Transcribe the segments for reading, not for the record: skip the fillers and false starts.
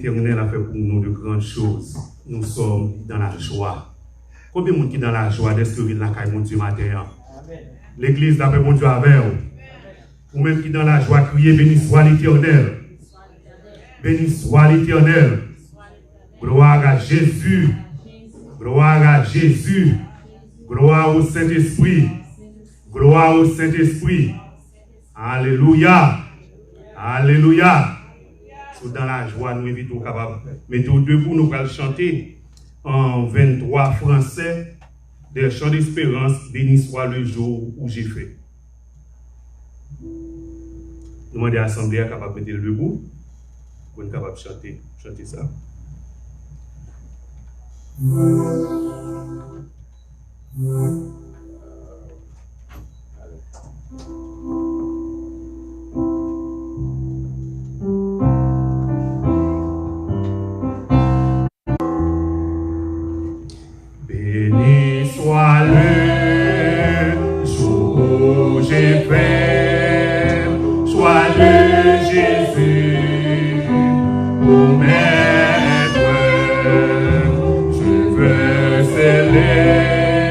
l'Éternel a fait pour nous de grandes choses. Nous sommes dans la joie. Combien de monde qui est dans la joie d'esprit de la caille mon Dieu matin? L'église d'après mon Dieu avec vous. Ou même qui est dans la joie, criez béni soit l'Éternel. Béni soit l'Éternel. Gloire à Jésus. Gloire à Jésus. Gloire au Saint-Esprit. Gloire au Saint-Esprit. Alléluia. Alléluia. Dans la joie, nous invitons capables. Mettez-vous debout, nous allons chanter en 23 français des chants d'espérance. Béni soit le jour où j'ai fait. Nous demandons à l'Assemblée à capable de mettre le debout pour être capable de chanter ça. Béni soit le jour où j'ai fait, soit de Jésus, mon maître. Je veux célébrer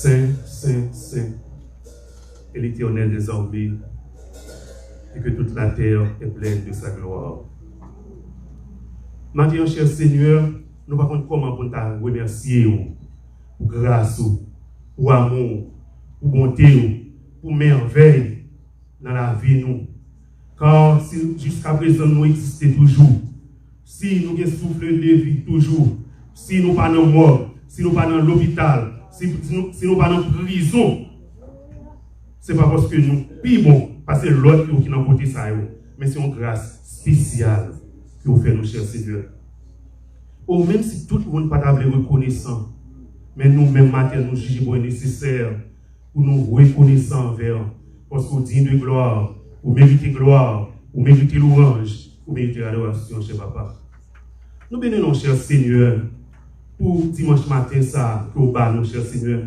Saint, Saint, Saint est l'Éternel des armées, et que toute la terre est pleine de sa gloire. Maintenant, cher Seigneur, nous ne savons pas comment pour te remercier pour grâce, pour amour, pour bonté, pour merveille dans la vie. Nous. Car si jusqu'à présent nous existons toujours, si nous avons souffle de vie toujours, si nous pas dans mort, si nous pas dans l'hôpital, si nous pas dans prison, ce n'est pas parce que nous payons, parce que l'autre qui est dans côté ça, mais c'est une grâce spéciale que vous faites, nos chers Seigneur. Ou même si tout le monde n'est pas reconnaissant, mais nous-mêmes, matin, nous jugeons nécessaire pour nous reconnaissant envers, parce qu'on dit de gloire, ou méritez gloire, ou méritez louange, ou méritez adoration, cher papa. Nous bénissons, cher Seigneur, pour dimanche matin, ça, que au bas, nos chers Seigneur.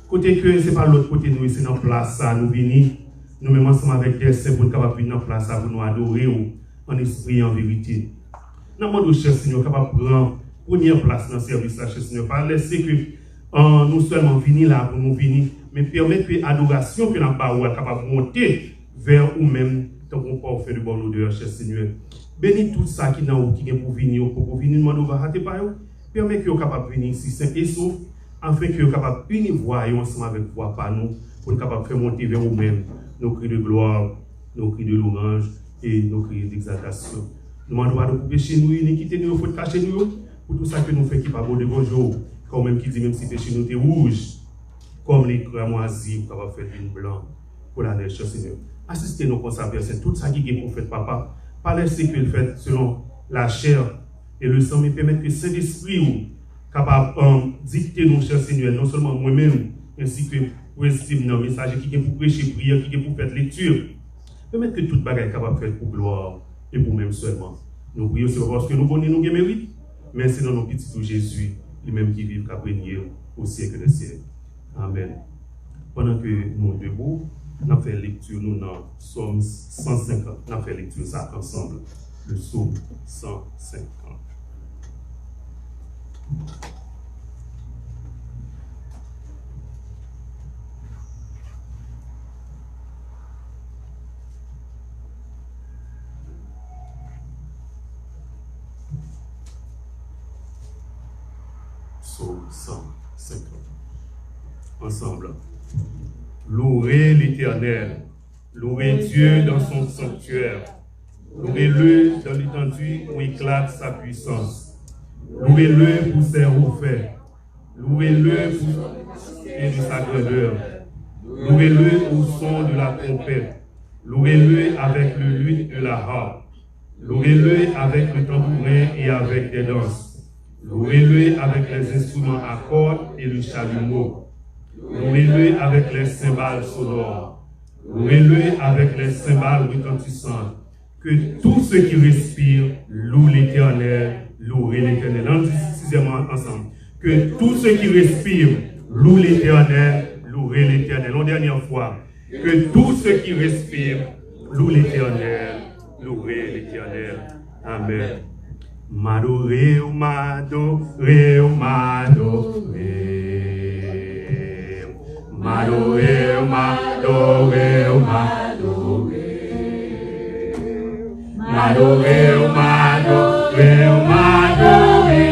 Côté que ce n'est pas l'autre côté, nous, c'est dans la place, ça, nous venons, nous-mêmes ensemble avec des saints pour être capables de venir dans la place, ça, pour nous adorer, en esprit et en vérité. Nous demandons, cher Seigneur, capable de prendre première place dans le service, cher Seigneur, pas laisser que nous seulement venir là pour nous venir, mais permettre que l'adoration que nous avons capable de monter vers nous-mêmes, tant qu'on peut faire de bonne odeur, cher Seigneur. Bénis tout ça qui est pour venir, nous ne va rater pas, permet que nous soyons capables de venir ici, saint et sauf, afin que nous soyons capables d'unir voix ensemble avec voix par nous, pour nous capables de faire monter vers nous-mêmes nos cris de gloire, nos cris de louange et nos cris d'exaltation. Nous demandons de pécher nous, iniquité nous, faut cacher nous, pour tout ça que nous faisons qui pas beau de bonjour, comme même qui dit même si péché nous est rouge, comme les cramoisis, pour avoir fait une blanc pour la neige, Seigneur. Assistez-nous pour ça, Père, c'est tout ça qui est pour faire papa, pas laisser que le fait selon la chair et le sang, mais permettre que Saint-Esprit capable de dicter nos chers Seigneur, non seulement moi-même, ainsi que pour estimer nos messages qui est pour prêcher, prière, qui est pour faire lecture. Permettre que toute bagaille est capable de faire pour gloire et pour même seulement. Nous prions, c'est parce que nous connaissons nos mérites, mais c'est dans nos petits tout Jésus, lui-même qui vit qu'à régner au siècle des siècles. Amen. Pendant que nous debout, nous avons fait lecture, nous dans Psaume 150, nous avons fait lecture ça ensemble. Le Psaume 150. Psaume 150. Ensemble. Louez l'Éternel, louez Dieu dans son sanctuaire, louez-le dans l'étendue où éclate sa puissance, louez-le pour ses hauts-faits, louez-le pour et de sa grandeur, louez-le au son de la trompette, louez-le avec le luth et la harpe, louez-le avec le tambourin et avec des danses, louez-le avec les instruments à cordes et le chalumeau. Louez-le avec les cymbales sonores. Louez-le avec les cymbales retentissantes. Que tous ceux qui respirent louent l'Éternel, louez l'Éternel. On dit sixièmement ensemble. Que tous ceux qui respirent louent l'Éternel, louez l'Éternel. En dernière fois. Que tous ceux qui respirent louent l'Éternel, louez l'Éternel. Amen. M'adorer, m'adorer, m'adorer. M'adorer, m'adorer, m'adorer. M'adorer, m'adorer, m'adorer.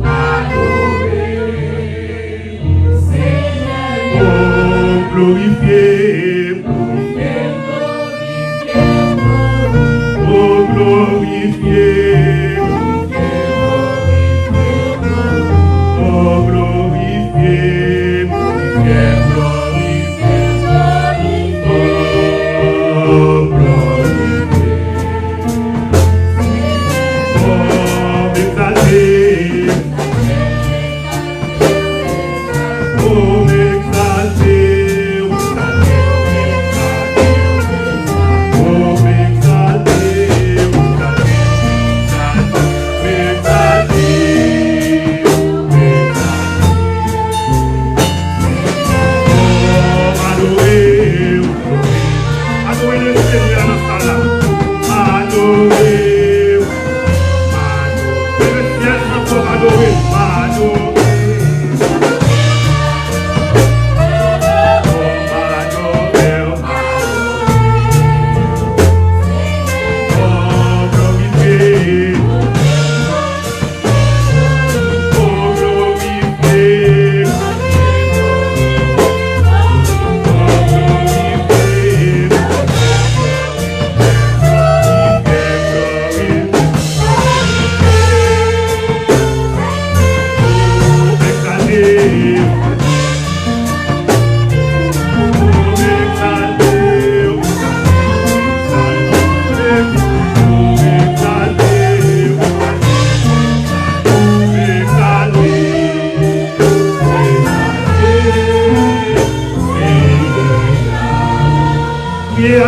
M'adorer. Seigneur. Oh, glorifier, glorifier, glorifier. Oh, glorifier. Oh, glorifier.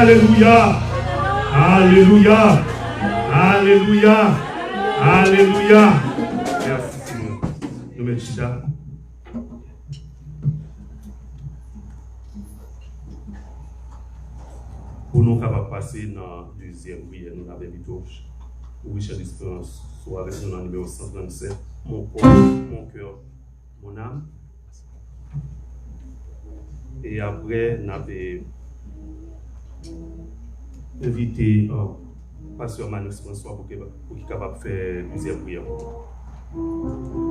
alléluia. Alléluia. Alléluia. Alléluia. Merci Seigneur. Nous mettons Chita. Pour nous capables de passer dans la deuxième prière, nous avons invité au Richard d'Espérance, soit avec nous dans le numéro 137, mon corps, mon cœur, mon âme. Et après, nous avons invité Pasteur Manus François pour qu'il soit capable de faire la deuxième prière. Thank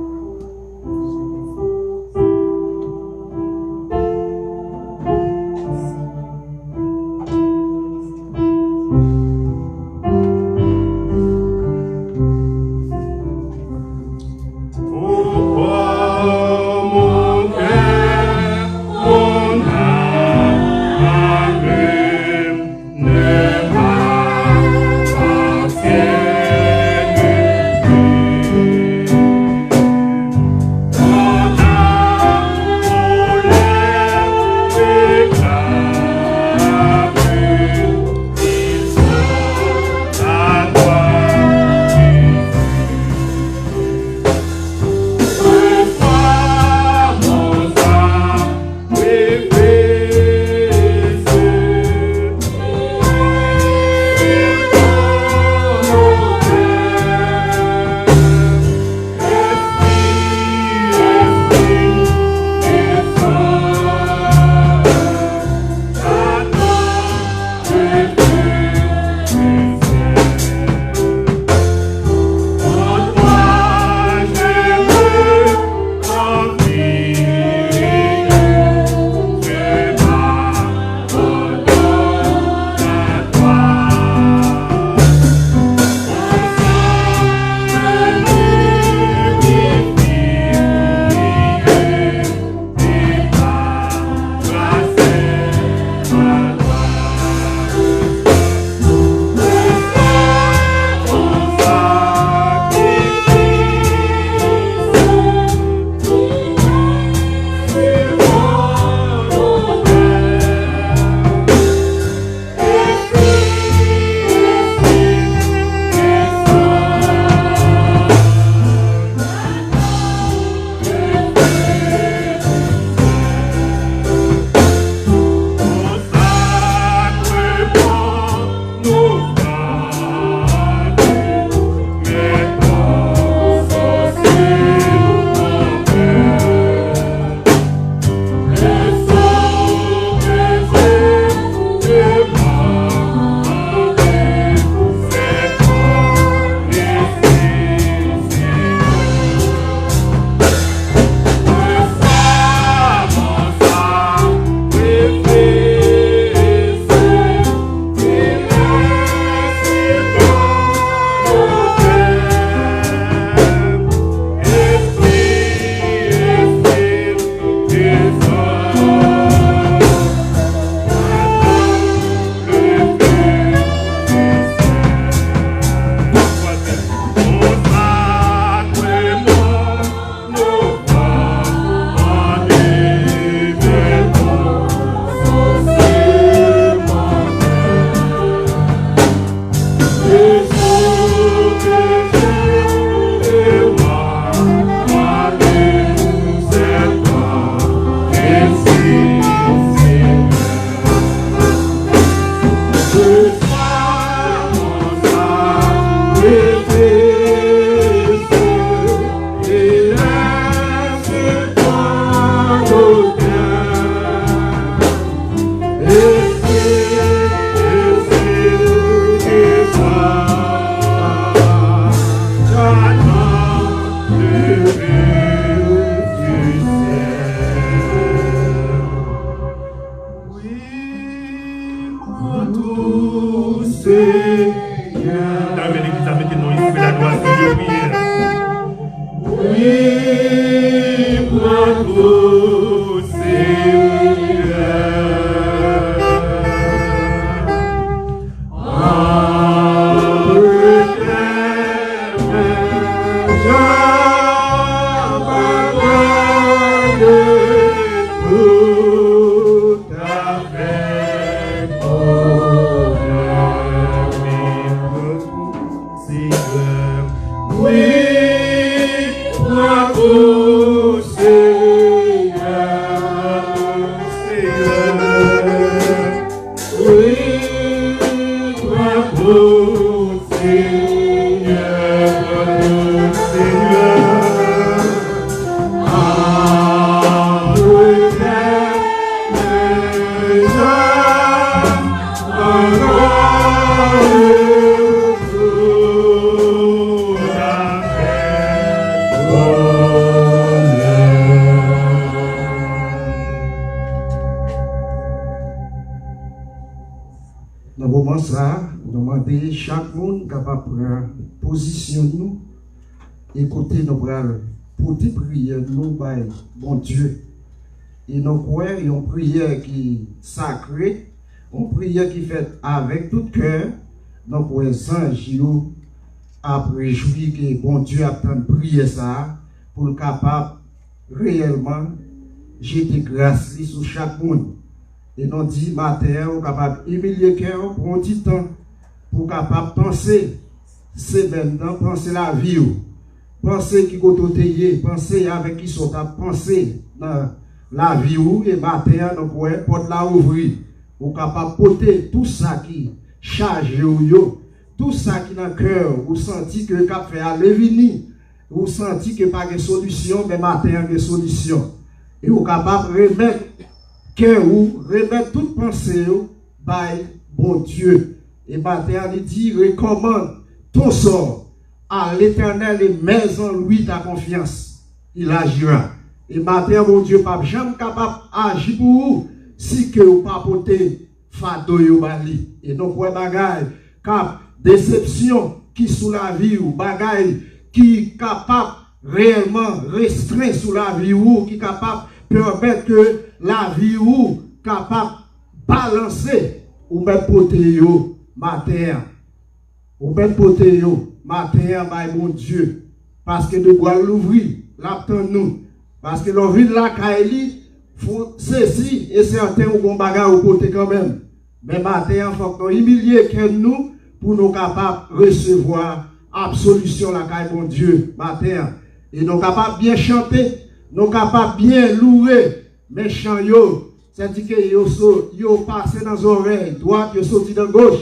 Chaque monde capable de positionner nous, écouter nos bras, pour tes prières, nous, bon Dieu. Et nous croyons une prière qui est sacrée, une prière qui est faite avec tout cœur. Nous croyons anges après jouir que bon Dieu a tant de prier ça pour le capable réellement jeter grâce sur chaque monde. Et nous dit matin, on est capable humilier cœur pour un petit temps. Pour capable penser semaine, penser la vie, penser qui côté, penser avec qui sont à penser dans la vie et matin donc ouais porte la ouvrir, ou capable porter tout ça qui charge yo, tout ça qui dans cœur, ou senti que cap fait aller venir, ou senti que pas de solution mais matin de solution. Et ou capable remettre cœur ou remettre toute pensée by bon Dieu. Et matin, il dit, recommande ton sort à l'Éternel et mets en lui ta confiance. Il agira. Et matin, mon Dieu, pas jamais capable d'agir pour vous si que vous pas porter fado yo bali. Et donc, ouais, bagaille, cap, déception qui sous la vie ou bagaille qui capable réellement restreindre sous la vie ou qui capable permettre que la vie ou capable balancer ou même porter yo. Matin, ou même poté yo, matin, mon Dieu, parce que de bois l'ouvrir, l'attend nous, parce que l'envie de la Kaili, faut ceci et certains ou bon bagage au côté quand même. Mais matin, il faut qu'on humilier nous pour nous capables de recevoir absolution la caille mon Dieu, matin. Et nous capables bien chanter, nous capables bien louer, mais chant yo, c'est-à-dire que yo passé dans les oreilles, droite, yo sorti dans gauche.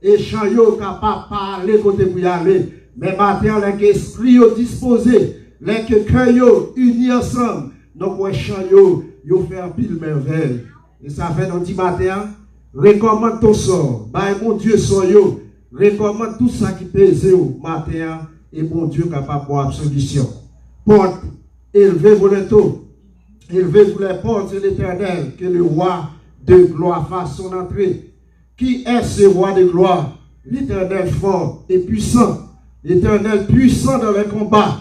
Et chant yo capable parler côté pour y aller. Mais matin, l'esprit yo disposé, les cœur yo unis ensemble. Donc, ouais, chant yo fait un pile merveille. Et ça fait dans 10 matin, recommande ton sort. Bah, mon Dieu, sort yo. Recommande tout ça qui pèse au matin. Et mon Dieu capable pour la solution. Porte, élevez-vous les taux. Élevez-vous les portes de l'Éternel, que le roi de gloire fasse son entrée. Qui est ce roi de gloire? L'Éternel fort et puissant. L'Éternel puissant dans les combats.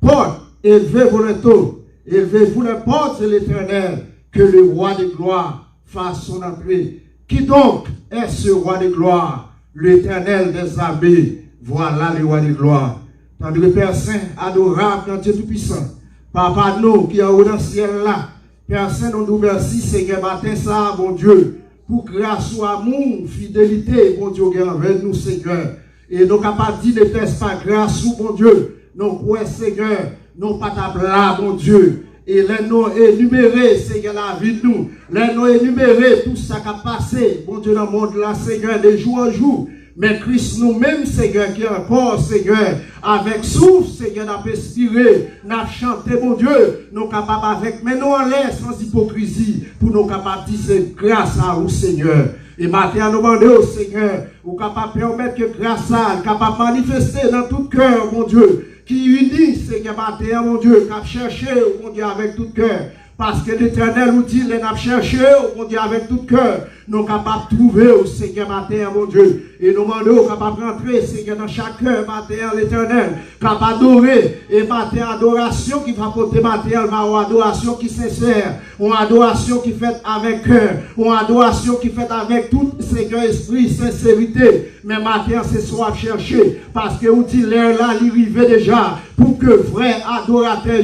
Porte, élevez-vous les taux. Élevez-vous les portes de l'Éternel. Que le roi de gloire fasse son entrée. Qui donc est ce roi de gloire? L'Éternel des armées. Voilà le roi de gloire. Tandis le Père Saint, adorable dans Dieu Tout-Puissant. Papa nous qui est au dans le ciel là. Père Saint, nous nous remercie, Seigneur, matin ça, mon Dieu. Pour grâce ou amour, fidélité, mon Dieu, envers nous, Seigneur. Et nous capables de dire, ne teste pas grâce ou, mon Dieu. Non, ouais, Seigneur, non pas ta blâme, mon Dieu. Et les noms énumérés, Seigneur, la vie de nous. Les noms énumérés, tout ça qui a passé, mon Dieu, dans le monde là, Seigneur, de jour en jour. Mais Christ nous-mêmes, Seigneur, qui est encore, Seigneur, avec souffle, Seigneur, n'a inspiré, n'a chanté, mon Dieu, nous capables avec, mais nous en laisse sans hypocrisie, pour nous capables de dire, c'est grâce à vous, Seigneur. Et maintenant, nous demandons au Seigneur, vous capable de permettre que grâce à, capable de manifester dans tout cœur, mon Dieu, qui unit, Seigneur, maintenant, mon Dieu, qui a cherché, mon Dieu, avec tout cœur. Parce que l'Éternel nous dit, les n'a cherché, mon Dieu, avec tout cœur. Nous sommes capables de trouver au Seigneur matin, mon Dieu. Et nous demandons capables de rentrer, Seigneur, dans chaque cœur matin, l'Éternel. Capable d'adorer. Et matin, adoration qui va porter matin, une adoration qui est sincère. Une adoration qui est faite avec cœur. Une adoration qui est faite avec tout, Seigneur, esprit, sincérité. Mais matin, c'est soit chercher. Parce que vous dites, l'air là, il arrive déjà. Pour que vrai adorateur,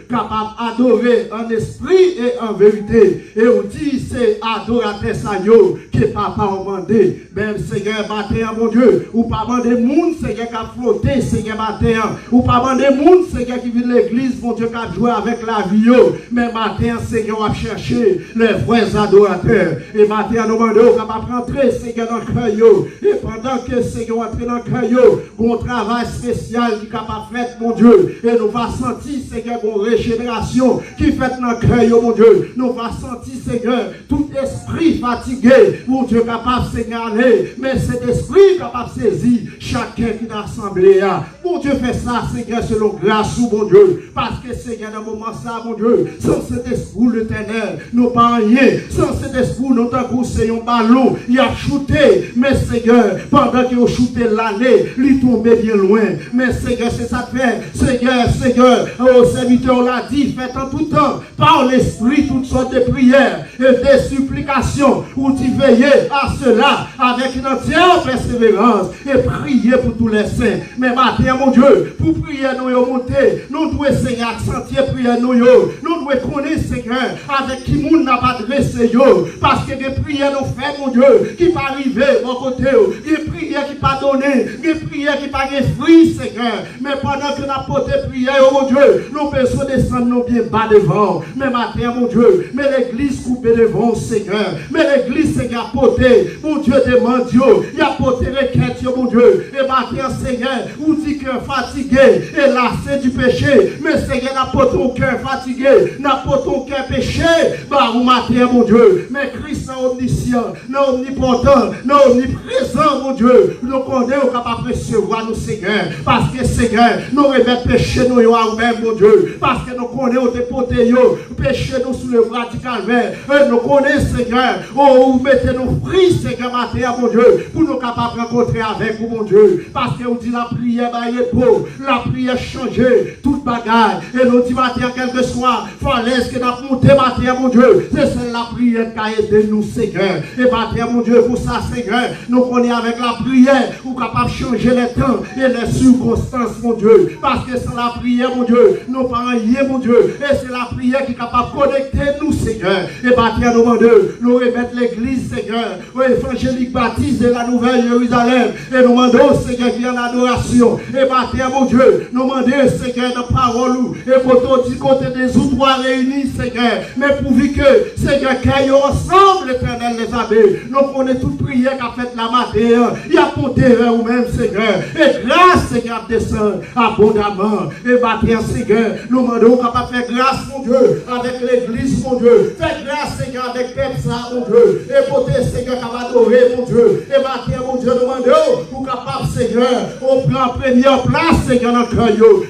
capable d'adorer en esprit et en vérité. Et on dit, c'est adorateur ça, que papa a demandé. Même Seigneur, matin, mon Dieu, ou pas demander monde, Seigneur, qui a flotté, Seigneur, matin, ou pas demander monde, Seigneur, qui vit de l'église, mon Dieu, qui a joué avec la vie, mais matin, Seigneur, on va chercher les vrais adorateurs. Et matin, nous demandons qu'on va rentrer, Seigneur, dans le cœur. Et pendant que Seigneur entre dans le cœur, un travail spécial qui est capable de faire, mon Dieu. Et nous va sentir, Seigneur, une régénération qui fait dans le cœur, mon Dieu. Nous va sentir, Seigneur, tout esprit fatigué, mon Dieu, capable de signaler, mais cet esprit capable de saisir chacun qui est assemblé. Mon Dieu, fait ça, Seigneur, selon grâce ou mon Dieu. Parce que, Seigneur, dans le moment ça, mon Dieu, sans cet esprit, l'éternel, nous pas rien. Sans cet esprit, nous t'avons c'est un ballon, il a shooté, mais Seigneur, pendant qu'il a shooté l'année, il tombait bien loin. Mais Seigneur, c'est ça que fait. Seigneur, au serviteur l'a dit, faites en tout temps, par l'esprit, toutes sortes de prières et des supplications, où tu veillez à cela avec une entière persévérance et prier pour tous les saints. Mais matin, mon Dieu, pour prier nous monter, nous devons essayer accentuer prière nous devons connaître Seigneur avec qui nous n'a pas dressé parce que des prières nous fait mon Dieu qui pas arriver mon côté, des prières qui pas donné, des prières qui pas fruit Seigneur. Mais pendant que nous apportons prière mon Dieu, nous besoin descendre nous bien bas devant. Mais matin mon Dieu, mais l'église coupée devant Seigneur, mais l'église Seigneur apporté, mon Dieu demande Dieu, il a apporté requête mon Dieu. Et matin Seigneur, vous dit que fatigué et lassé du péché, mais Seigneur n'a pas ton cœur fatigué, n'a pas ton cœur péché, bah vous matin mon Dieu. Mais Christ est omniscient, non omnipotent, non omniprésent mon Dieu. Nous connaissons capable de recevoir nous Seigneur, parce que Seigneur, nous remettons péché nous à nous-mêmes mon Dieu, parce que nous connaissons tes potés, péché nous sous le bras du calvaire. Nous connaissons Seigneur, oh vous mettez nous frits Seigneur matin mon Dieu, pour nous capables de rencontrer avec vous mon Dieu, parce que vous dit la prière la prière changer toute bagaille. Et nous dit matin, quel que soit falaise que nous avons monté matin, mon Dieu, c'est celle la prière qui a aidé nous, Seigneur. Et matin, mon Dieu, pour ça, Seigneur, nous connaissons avec la prière, nous sommes capables de changer les temps et les circonstances, mon Dieu. Parce que c'est la prière, mon Dieu, nous pas rien, mon Dieu. Et c'est la prière qui est capable de connecter nous, Seigneur. Et matin, nous demandons, nous remettre l'église, Seigneur, évangélique baptiste de la Nouvelle Jérusalem. Et nous demandons, Seigneur, qui est en adoration. Et matin, mon Dieu, nous demandons, Seigneur, de parole, et pour tout du côté des outrois réunis, Seigneur. Mais pourvu que, Seigneur, qu'ils ensemble, l'éternel les abbés. Nous connaissons toute prière qu'a fait la matin. Il a compté vers vous-même, Seigneur. Et grâce, Seigneur, descend abondamment. Et matin, Seigneur, nous demandons capable de faire grâce, mon Dieu, avec l'église, mon Dieu. Faites grâce, Seigneur, avec Pepsa, mon Dieu. Et pour tes, Seigneur, capable d'adorer, mon Dieu. Et matin, mon Dieu, nous demandons, pour capable, Seigneur, on prend première place, Seigneur, dans le cœur.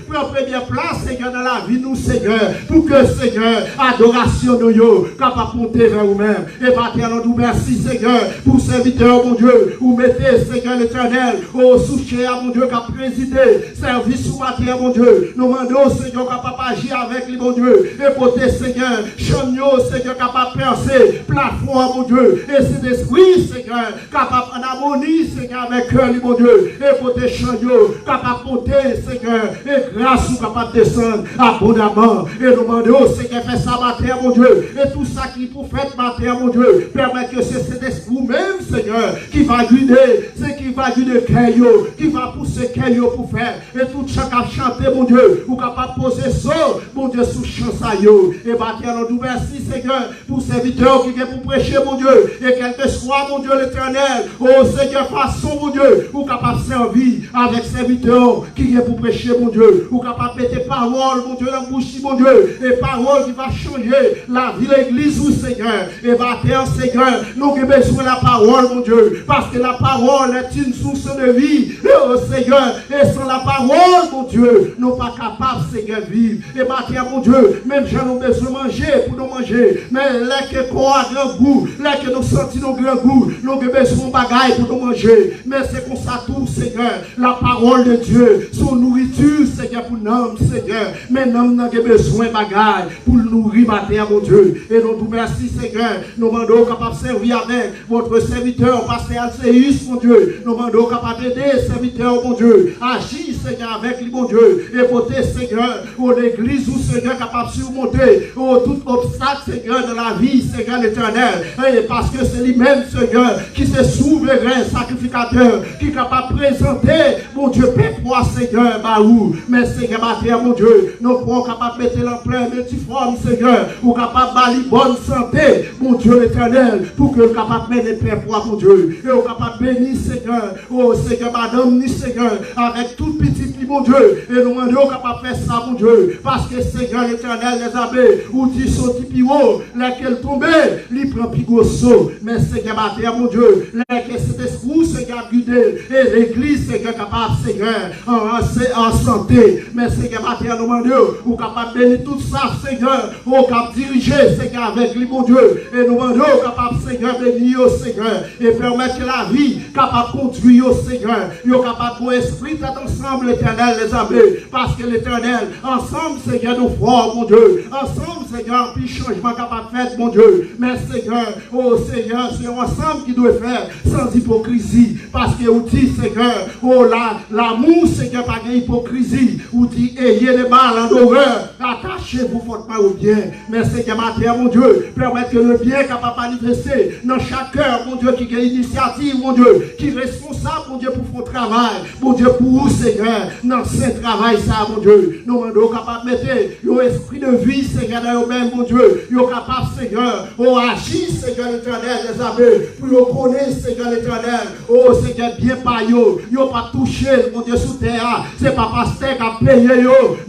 Prends première place, Seigneur, dans la vie, nous, Seigneur. Pour que, Seigneur, adoration, nous, capable de monter vers vous-même. Et matin, nous merci, Seigneur, pour serviteur, mon Dieu. Vous mettez, Seigneur, l'éternel, au souché, mon Dieu, qui a présidé, service sous matin, mon Dieu. Nous demandons, Seigneur, capable d'agir avec lui, mon Dieu. Et pour tes, Seigneur, champion, Seigneur, capable de percer, plafond, mon Dieu. Et c'est l'esprit, Seigneur, capable en harmonie, Seigneur, avec cœur, mon Dieu. Et pour tes champions, capable de monter, Seigneur, et grâce, ou capable de descendre abondamment. Et nous demandons, Seigneur, fais ça matin, mon Dieu. Et tout ça qui pour faire matin, mon Dieu, permet que c'est cet esprit même, Seigneur, qui va guider, c'est qui va guider Kayo, qui va pousser Kayo pour faire. Et tout chacun chanter, mon Dieu, ou capable de poser ça, mon Dieu, sous chance à yo. Et matin, nous merci, Seigneur, pour serviteurs qui viennent pour prêcher, mon Dieu. Et quel que soit, mon Dieu, l'éternel, oh Seigneur, façon, mon Dieu, ou capable de servir avec serviteurs qui viennent pour prêcher, mon Dieu, ou capable de mettre paroles, mon Dieu, dans la bouche, mon Dieu, et paroles qui va changer la vie de l'église, ou Seigneur. Et matin, Seigneur, nous avons besoin de la parole, mon Dieu, parce que la parole est une source de vie, oh Seigneur, et sans la parole, mon Dieu, nous ne sommes pas capables, Seigneur, de vivre. Et matin, mon Dieu, même si nous avons besoin de manger pour nous manger, mais là que nous avons grand goût, là que nous sentons nos grand goût, nous avons besoin de bagaille pour nous manger. Mais c'est comme ça tout, Seigneur, la parole de Dieu, son nourriture, Seigneur, pour nous, Seigneur. Mais nous avons besoin de bagaille pour nourrir matin, mon Dieu. Et nous vous merci, Seigneur. Nous demandons capable de servir avec votre serviteur, pasteur Alcéus, mon Dieu. Nous demandons capable d'aider serviteur, mon Dieu. Agis, Seigneur, avec lui, mon Dieu. Et pour tes, Seigneur, pour l'église. l'église où Seigneur capable de surmonter tout obstacle, Seigneur, de la vie, Seigneur l'Éternel. Et parce que c'est lui-même, Seigneur, qui se souverain, sacrificateur, qui est capable de présenter, mon Dieu, paix pour Seigneur, Baou. Mais Seigneur, ma terre, mon Dieu, nous pouvons capable de mettre en plein multiforme, Seigneur, ou capable de bonne santé, mon Dieu l'Éternel, pour que nous capable de mettre paix pour mon Dieu. Et nous capable de bénir, Seigneur, oh Seigneur, madame, ni Seigneur, avec tout petit, mon Dieu. Et nous demandons capable de faire ça, mon Dieu, parce que Seigneur l'Éternel, les abbés, ou dit son petit haut, lesquels tombaient, lui prend pigosso. Mais Seigneur, ma terre, mon Dieu, lesquels cet esprit, Seigneur, guidé, et l'église, Seigneur, capable, Seigneur, en santé. Mais Seigneur, ma terre, nous demandons, ou capable de bénir tout ça, Seigneur, ou capable de diriger, Seigneur, avec lui, mon Dieu. Et nous demandons, capable, Seigneur, bénir, Seigneur, et permettre que la vie, capable de conduire, Seigneur, et capable de esprit, d'être ensemble, l'Éternel, les amis, parce que l'Éternel, ensemble, Seigneur, nous forts, mon Dieu. Ensemble, Seigneur, puis changement capable de faire, mon Dieu. Mais Seigneur, oh Seigneur, c'est ensemble qui doit faire, sans hypocrisie. Parce que vous dites, Seigneur, oh l'amour, Seigneur, pas d'hypocrisie. Vous dites, ayez les mal en horreur, attachez-vous fortement au bien. Mais Seigneur, ma terre, mon Dieu, permettre que le bien capable de manifester dans chaque cœur, mon Dieu, qui a initiative, mon Dieu, qui est responsable, mon Dieu, pour son travail, mon Dieu, pour vous, Seigneur, dans ce travail, ça, mon Dieu. Nous demandons capable de mettre un esprit de vie, Seigneur, dans eux-mêmes, mon Dieu. Nous sommes capables, Seigneur, agir, Seigneur l'Éternel, les amis, pour nous connaître, Seigneur l'Éternel. Oh, Seigneur, bien par eux. Nous n'avons pas touché, mon Dieu, sous terre. Ce n'est pas pasteur qui a payé,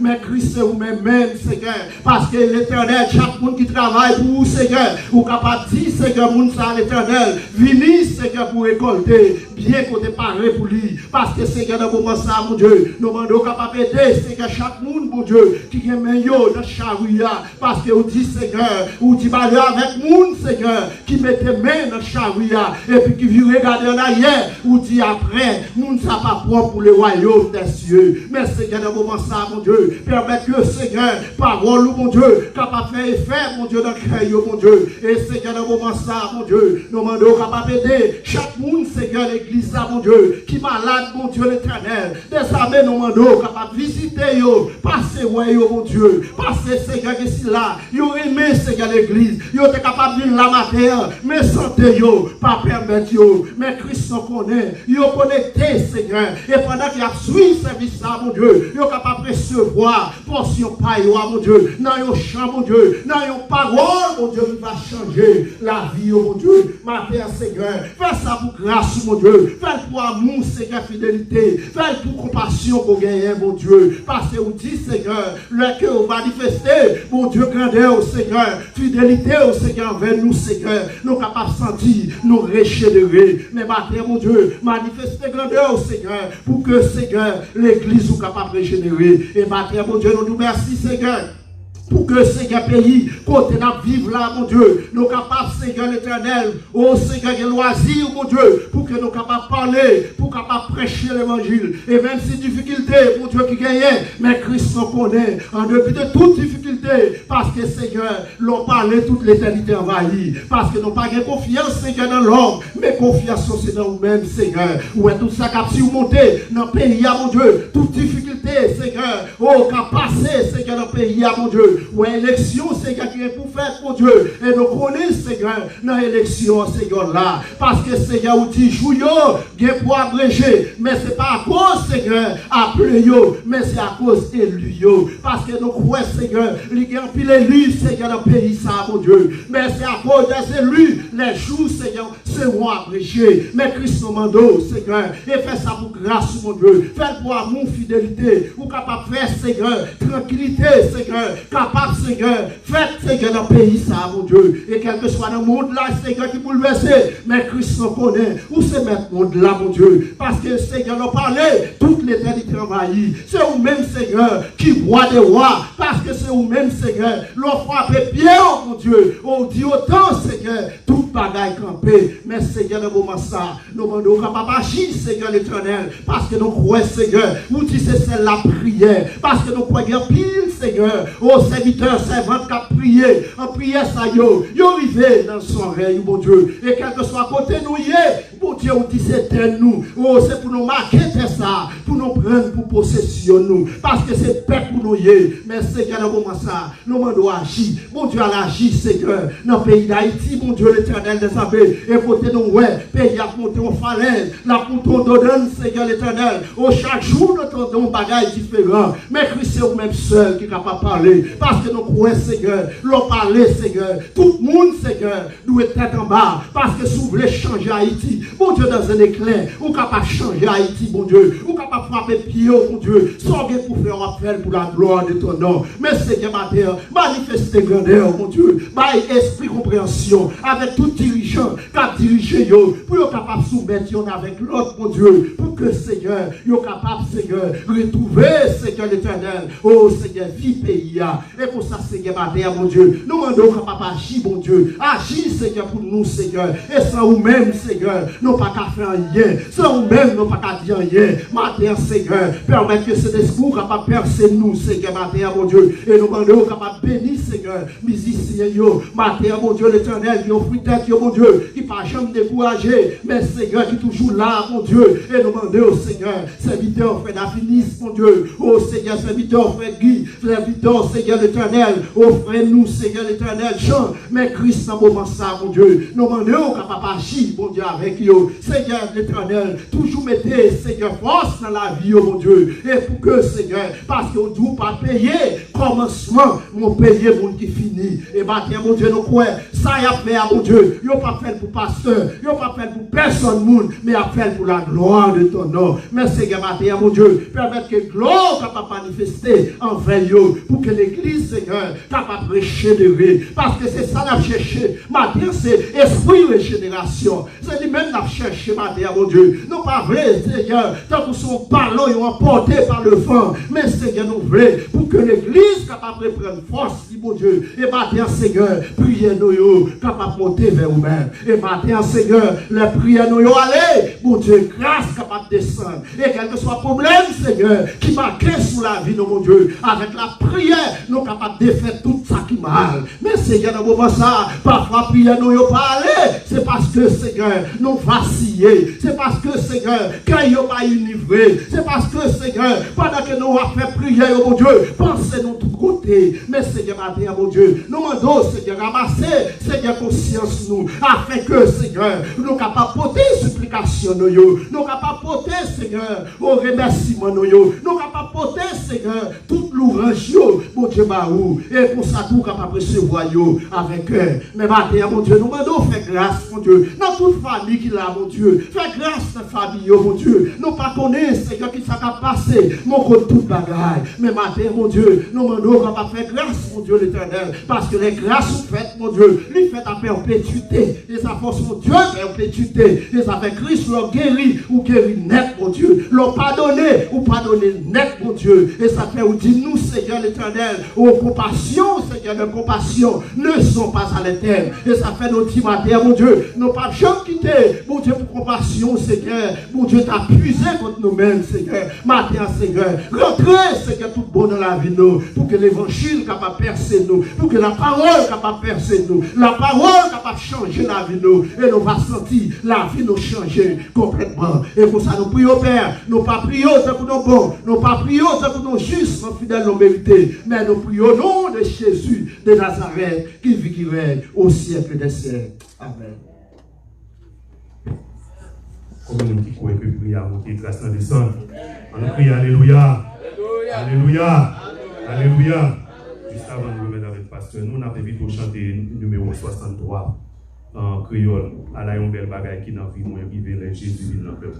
mais Christ, c'est vous-même, Seigneur. Parce que l'Éternel, chaque monde qui travaille pour vous, Seigneur, vous capable de dire, Seigneur, moun ça, l'Éternel, venez, Seigneur, pour récolter, bien qu'on ait parlé pour lui. Parce que, Seigneur, dans le moment ça, mon Dieu, nous demandons capable d'aider, Seigneur, chaque monde, mon Dieu, qui est meilleur dans charia. Parce que vous dites, Seigneur, vous dites, avec monde, Seigneur, qui mettez main dans charia, et puis qui vient regarder en arrière, vous dites après, nous ne sommes pas propres pour le royaume des cieux. Mais, Seigneur, dans le moment ça, mon Dieu, permettre que, Seigneur, parole, mon Dieu, capable de faire effet, mon Dieu, dans le cœur, mon Dieu. Et, Seigneur, dans le moment ça, mon Dieu, nous demandons capable d'aider chaque monde, Seigneur, l'église, mon Dieu, qui est malade, mon Dieu, l'Éternel. Des amis, nous demandons capable de visiter, passer, mon Dieu, passer, Seigneur, ici là, yo aimé, Seigneur, l'église, yo êtes capable de venir la matin, mais santé, pas permettre, mais Christ nous connaît, yo connecté, Seigneur, et pendant qu'il a suivi ce service là, mon Dieu, yo capable de recevoir portion paille, mon Dieu, dans yon champ, mon Dieu, dans yon parole, mon Dieu, qui va changer la vie, mon Dieu, ma Père, Seigneur, fais ça pour grâce, mon Dieu, fais pour amour, Seigneur, fidélité, fais pour compassion pour gagner, mon Dieu, parce que vous dites, Seigneur, le que vous manifestez, mon Dieu, grandeur, Seigneur, fidélité, Seigneur, envers nous, Seigneur, nous capables de sentir, nous réchénérer, mais ma Père, mon Dieu, manifestez grandeur, Seigneur, pour que, Seigneur, l'église soit capable de régénérer, et ma Père, mon Dieu, nous nous remercions, Seigneur, pour que Seigneur pays, côté nous vivre là, mon Dieu, nous capables, Seigneur l'Éternel, oh Seigneur, les loisirs, mon Dieu, pour que nous capables de parler, pour capables de prêcher l'évangile. Et même si difficulté, mon Dieu, qui gagne, mais Christ nous connaît, en dépit de toute difficulté, parce que Seigneur, l'on parlait toute l'éternité envahie, parce que nous n'avons pas confiance, Seigneur, dans l'homme, mais confiance c'est dans nous-mêmes, Seigneur. Ouais, tout ça qui a surmonté dans le pays, mon Dieu, toute difficulté, Seigneur, oh, qui a passé, Seigneur, dans le pays, mon Dieu. Ou élection, Seigneur, qui est pour faire, mon Dieu. Et nous connaissons, Seigneur, dans l'élection, Seigneur, là. Parce que, Seigneur, vous dites, jouyo, bien pour abréger. Mais ce n'est pas à cause, Seigneur, appelé yo, mais c'est à cause élu yo. Parce que nous croyons, Seigneur, il y a un pile élu, Seigneur, dans le pays, ça, mon Dieu. Mais c'est à cause des élus, les jours, Seigneur, seront abrégés. Mais Christ nous demande, Seigneur, et fais ça pour grâce, mon Dieu. Fais pour amour, fidélité, ou capable de faire, Seigneur, tranquillité, Seigneur, capable, Seigneur, faites, Seigneur, dans le pays, ça, mon Dieu. Et quel que soit le monde là, Seigneur, qui bouleverse, mais Christ nous connaît. Où c'est mettre le monde là, mon Dieu? Parce que, Seigneur, nous parlait, toute l'éternité envahie. C'est vous-même, Seigneur, qui roi des rois. Parce que c'est c'est vous-même, Seigneur. L'on frappe pied, oh mon Dieu. On dit autant, Seigneur, tout bagaille campé. Mais Seigneur, dans le moment ça, nous demandons capable d'agir, Seigneur l'Éternel. Parce que nous croyons, Seigneur, vous dites c'est celle la prière. Parce que nous croyons pile, Seigneur, aux serviteurs, servantes qui ont prié. En prière, ça y est, arrivé dans son règne, mon Dieu. Et quel que soit à côté nous, mon Dieu, vous dites c'est nous. Oh, c'est pour nous marquer ça, pour nous prendre pour possession nous. Parce que c'est paix pour nous. Mais Seigneur, dans le moment ça, nous demandons agir. Mon Dieu, à l'agir, Seigneur, dans le pays d'Haïti, mon Dieu, l'Éternel des armées. Et côté nous, ouais, pays a monté en falaise, la pouton d'Odon, Seigneur l'Éternel. Au chaque jour, nous entendons un bagage différent. Mais Christ, c'est vous-même seul qui est capable de parler. Parce que nous croyons, Seigneur, l'on parle, Seigneur. Tout le monde, Seigneur, nous est en bas. Parce que si vous voulez changer Haïti, mon Dieu, dans un éclair, vous êtes capable de changer Haïti, mon Dieu. Vous êtes capable de frapper pied, mon Dieu. Sorgez pour faire appel pour la gloire de ton nom. Mais Seigneur, ma terre, manifestez grandeur, mon Dieu. Bail esprit compréhension avec tout dirigeant qui a dirigé, pour être capable de soumettre avec l'autre, mon Dieu. Pour que, Seigneur, vous êtes capable, Seigneur, retrouver, Seigneur l'Éternel. Oh, Seigneur, vie pays. Et pour ça, Seigneur, ma terre, mon Dieu. Nous demandons capable d'agir, mon Dieu. Agir, Seigneur, pour nous, Seigneur. Et sans vous-même, Seigneur, nous pas qu'à faire rien. Sans vous-même, nous pas qu'à dire rien. Ma terre, Seigneur, permettre que ce discours capable de percer nous, Seigneur, ma terre, mon Dieu. Et nous demandons capable de bénir, Seigneur, musiciens, ma terre, mon Dieu, l'Éternel, qui ont fruit tête, mon Dieu, qui pas jamais découragé, mais Seigneur, qui est toujours là, mon Dieu. Et nous demandons, Seigneur, serviteur, frère d'Affinis, mon Dieu. Oh, Seigneur, serviteur, frère Guy, serviteur, Seigneur, l'Éternel. Oh, frère, nous, Seigneur, l'Éternel, Jean, mais Christ, dans moment ça, mon Dieu. Nous demandons capable d'agir, mon Dieu, avec eux. Seigneur, l'Éternel, toujours mettez, Seigneur, force dans la vie, mon Dieu. Et pour que, Seigneur, parce qu'on ne doit pas payer commencement, mon payer, mon qui finit. Et maintenant, mon Dieu, nous croyons, ça y a fait à mon Dieu. Il n'y a pas fait pour pasteur, il n'y a pas fait pour personne, monde, mais il a fait pour la gloire de ton nom. Mais Seigneur, maintenant, mon Dieu, permettre que gloire soit manifester envers eux, pour que l'église, Seigneur, capable de régénérer. Parce que c'est ça qu'on a cherché. Maintenant, c'est esprit de régénération. C'est lui-même qu'on a cherché, maintenant, mon Dieu. Non pas vrai, Seigneur, tant que son ballon est emporté par le vent. Mais Seigneur, nous voulons pour que l'église capable de prendre force, mon Dieu. Et maintenant, Seigneur, priez nous, capable de monter vers vous-même. Et maintenant, Seigneur, les prières nous, allez, mon Dieu, grâce capable de descendre. Et quel que soit le problème, Seigneur, qui marque sur la vie, mon Dieu, avec la prière, nous capables de faire tout ça qui mal. Mais Seigneur, dans le moment ça, parfois, prière nous, pas aller. C'est parce que, Seigneur, nous vacillons. C'est parce que, Seigneur, quand il n'y a pas univré. C'est parce que, Seigneur, pendant que nous avons fait prière, mon Dieu, pensez-nous de tout côté. Mais Seigneur, maintenant, mon Dieu, nous demandons, Seigneur, ramasser, Seigneur, conscience nous, afin que, Seigneur, nous capables de porter supplication, nous capables de porter, Seigneur, au remerciement, nous capables de porter, Seigneur, toute l'ouvrage, mon Dieu, Baou, et pour ça, tout capable de recevoir avec eux. Mais maintenant, mon Dieu, nous demandons, fais grâce, mon Dieu, dans toute famille qui l'a, mon Dieu, fais grâce dans la famille, mon Dieu, nous pas connaissons, Seigneur, qui s'est passé, mon côté toute bagaille. Mais maintenant, mon Dieu, nous demandons qu'on va faire grâce, mon Dieu, l'Éternel, parce que les grâces sont faites, mon Dieu, les faites à perpétuité, les force, mon Dieu, perpétuité, les avec Christ, leur guéri ou guéri net, mon Dieu, leur pardonné ou pardonné net, mon Dieu, et ça fait, ou dit nous, Seigneur l'Éternel, aux compassions, Seigneur, de compassion, ne sont pas à l'éternel, et ça fait nos petits matins, mon Dieu, nous pas jamais quitter, mon Dieu, pour compassion, Seigneur, mon Dieu, t'as puisé contre nous-mêmes, Seigneur, matin, Seigneur, rentrez, Seigneur, tout bon dans la vie, nous, pour que l'évangile capable de percer nous, pour que la parole capable de percer nous, la parole capable de changer la vie, nous, et nous va sentir la vie nous changer complètement. Et pour ça, nous prions, Père, nous pas prions tant que nous bons, nous pas prions tant que nous justes, nos fidèles, nos mérités, mais nous prions au nom de Jésus de Nazareth, qui vit, qui règne au siècle des siècles. Amen. Comme nous qui croyons que prier, monter grâce dans descendre. On nous crie Alléluia. Alléluia. Alléluia. Juste avant de nous remettre avec le pasteur, nous avons vite chanter numéro 63 en créole. À la yon belle bagaille qui n'a vu moins vivre les Jésus dans le peuple.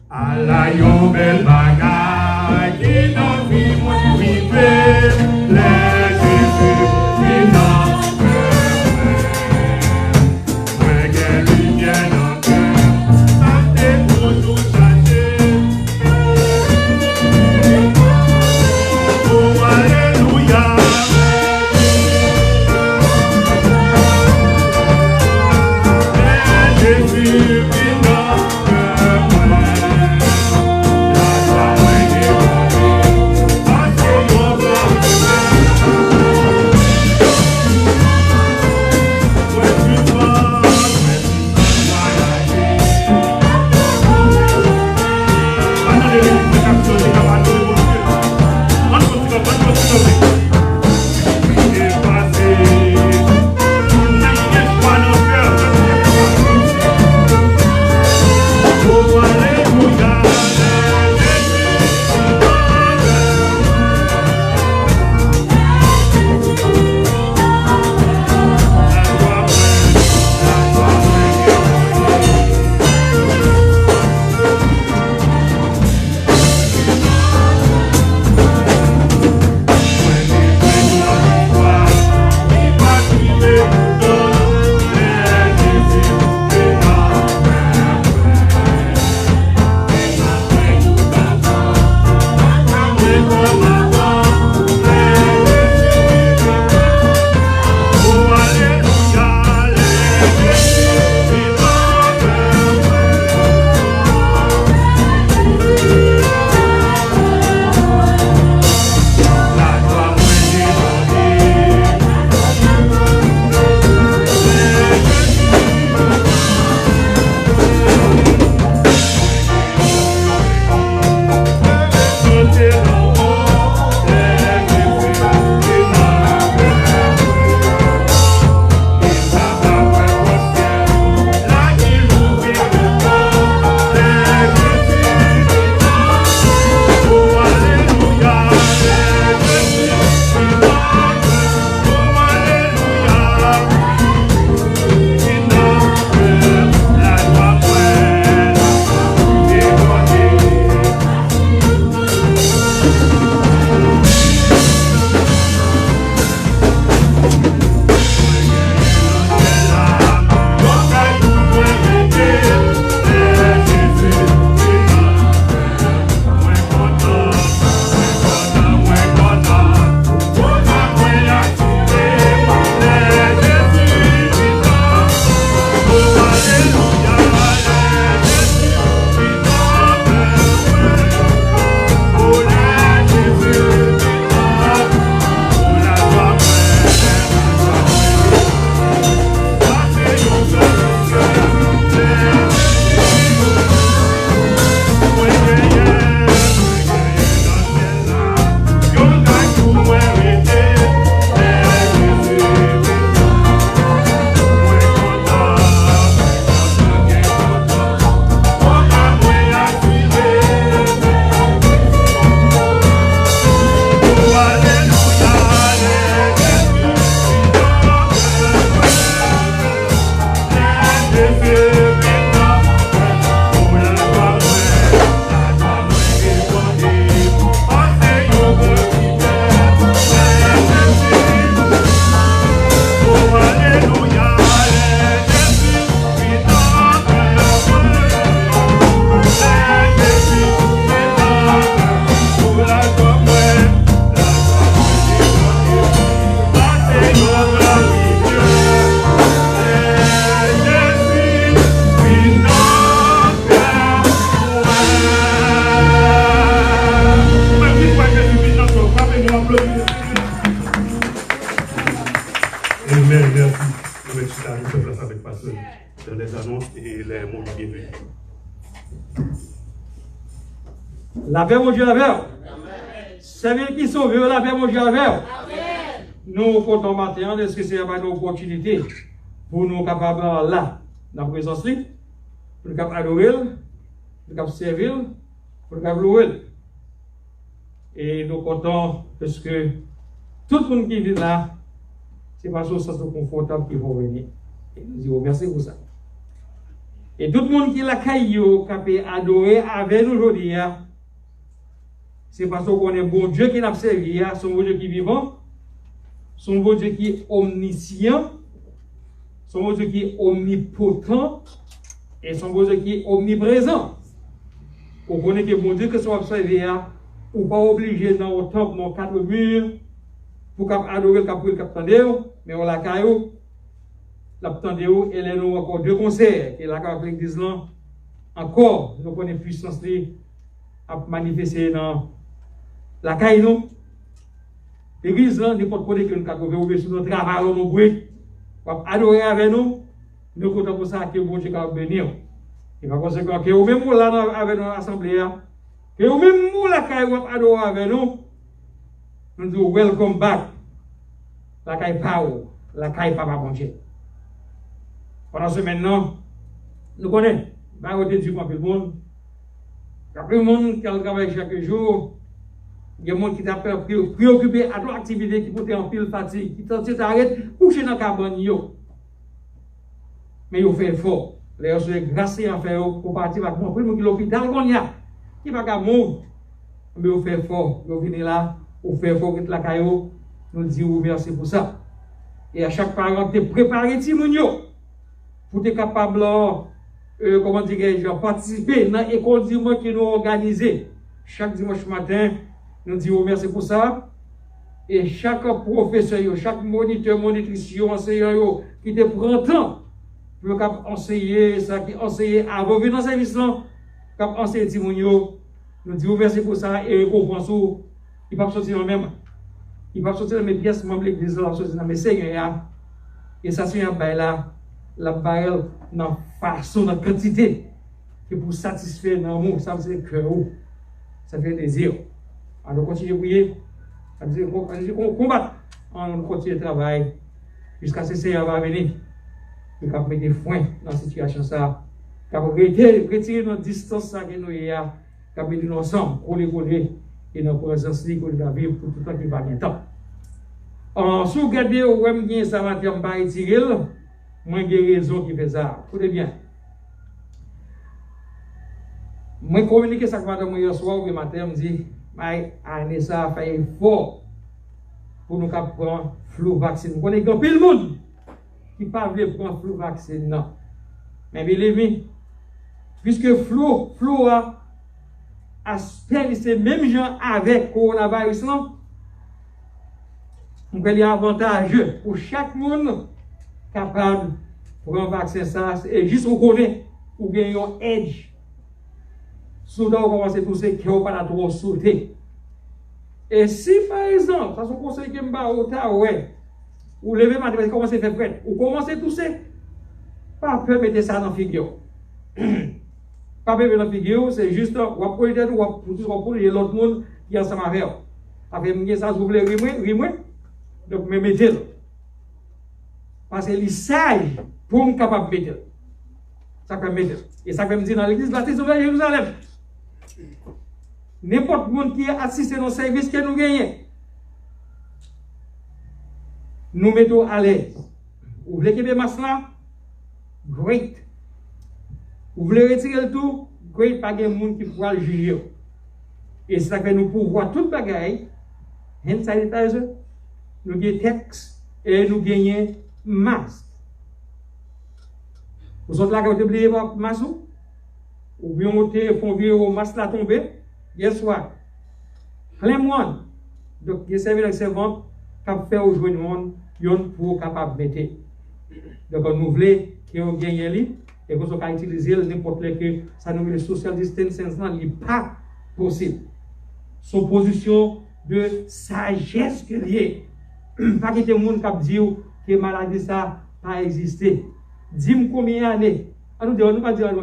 À la yon belle bagaille dans les annonces et les mots bienvenus. La paix, mon Dieu, avec vous. C'est lui qui sauve, la paix, mon Dieu, avec vous. Nous comptons maintenant, est-ce que c'est une opportunité pour nous capables là, dans la présence libre, pour nous capables adorer, pour nous capables servir, pour nous capables louer. Et nous comptons parce que tout le monde qui vit là, c'est parce que ça soit confortable qu'ils vont venir. Et nous disons merci pour ça. Et tout le monde qui l'a caillou, qui a adoré avec nous aujourd'hui, c'est parce qu'on est bon Dieu qui n'a servi, son bon Dieu qui est vivant, son bon Dieu qui est omniscient, son bon Dieu qui est omnipotent, et son bon Dieu qui est omniprésent. On connaît que bon Dieu que soit observé, ou pas obligé dans le temple, dans 4 murs, pour adorer le capitaine, mais on l'a caillou, l'abtendéo, et les nous encore 2 concerts, et la l'église là, encore, nous connaissons puissance à manifester dans la caillou. L'église là, n'importe quoi que nous avons ouvert sur notre travail, nous bruit, pour adorer avec nous, nous comptons pour ça que bon Dieu va bénir. Et par conséquent, que vous même là avec notre assemblée, que vous même la caillou adorer avec nous, nous disons welcome back. La caille Pao, la caille Papa bon Dieu. Pendant ce maintenant, nous connaissons, bah, au début, pour le monde. Après le monde qui travaille chaque jour, il y a des gens qui sont préoccupés à d'autres activités qui portent en pile fatigue, qui t'arrêtent, coucher dans la cabane. Mais ils font effort. Les gens sont graciés à faire pour partir avec moi. Pour le l'hôpital, qui va pas mourir. Mais ils font effort. Ils viennent là, ils font effort pour la caillou. Nous disons merci pour ça. Et à chaque parent, tu es préparé, Timounio, pour être capable, comment dirais-je, participer dans l'école dimanche qui nous organisons. Chaque dimanche matin, nous disons merci pour ça. Et chaque professeur, chaque moniteur, monitrice, enseignant qui te prend temps pour enseigner ça, qui enseigne avant de venir dans le service, qui enseigne Timounio, nous disons merci pour ça et récompense, il ne va pas sortir dans le même. Il va sortir dans mes pièces, membres de l'église, il va sortir dans mes seigneurs. Et ça, c'est la barre dans façon, dans quantité, que pour satisfaire l'amour, ça veut dire que ça fait désir. Alors, on continue à prier, ça veut dire qu'on combat, on continue le travail, jusqu'à ce que le Seigneur va venir, et qu'on mette des foins dans cette situation, qu'on retirer notre distance que nous avons, qu'on mette nous ensemble, coller, et notre présence qu'on va vivre pour tout le temps qui va bien temps. Si vous regardez où vous ça va être pas retiré, moi j'ai raison qui fait ça. Écoutez bien. Moi communiqué ça avec madame hier soir ou matin, me dit, Anessa a fait effort pour nous prendre flu vaccine. Vous connaissez pile monde qui ne veut pas prendre flu vaccine, non. Mais believe me, puisque flu a c'est même gens avec coronavirus, non? Donc, il y a un avantage pour chaque monde capable de prendre un vaccin, ça, et juste vous connaissez, ou bien un edge. Soudain, vous commencez à tousser, qui n'ont pas trop sauté. Et si, par exemple, ça, c'est un conseil qui me bat au tas, ouais, ou levez matin, vous commencez à faire prête, ou commencez à tousser, pas peur de mettre ça dans la figure. Pas peur dans la figure, c'est juste, vous apprenez tête, vous apprenez l'autre monde qui est ensemble avec vous. Après, ça, vous voulez rimer. Donc, je mettez-le. Parce que les sages, pour me capable de mettre. Ça peut mettre. Et ça peut me dire dans l'église, baptiste de Jérusalem. N'importe qui qui est assisté dans le service que nous gagnons, nous mettons à l'aise. Vous voulez qu'il y ait des masses là? Great. Vous voulez retirer le tout? Great, pas de monde qui pourra le juger. Et ça fait nous pouvoir tout bagaille, hand sanitizer, nous gagnons texte et nous gagnons masque. Vous autres là, quand vous oubliez votre masque, ou bien vous font virer au masque là tomber, guess what? Plein de monde. Donc, il y a servi de servante qui fait aujourd'hui le monde, pour capable de mettre. Donc, nous voulons qu'on gagne et qu'on soit utiliser n'importe lequel, ça nous met le social distancing, ce n'est pas possible. Son position de sagesse que lié. Pas que tout le monde qui dit que la maladie ça pas existé. Dis-moi combien d'années. On ne pas dire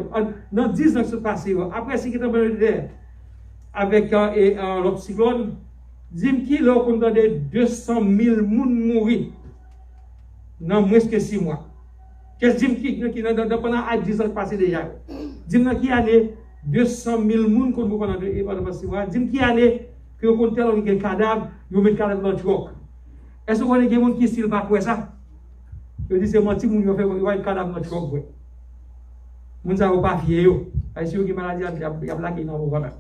dans 10 ans que c'est passé. Après ce qui est en terre avec l'autre cyclone, dis-moi qui là qu'on a 200 000 personnes mourir dans moins que 6 mois. Qu'est-ce que dis-moi qui pendant 10 ans passé déjà. Dis-moi qui année 200 000 personnes qu'on nous pendant 6 mois. Dis-moi qui année que on tel un cadavre, vous mettez cadavre dans le truck. Est-ce que vous avez des gens qui style pas quoi ça? Je dis c'est menti moun yo fait un cadavre dans le truck. Moun ça pas fier yo. Est-ce que maladie a blagué dans vos gamins.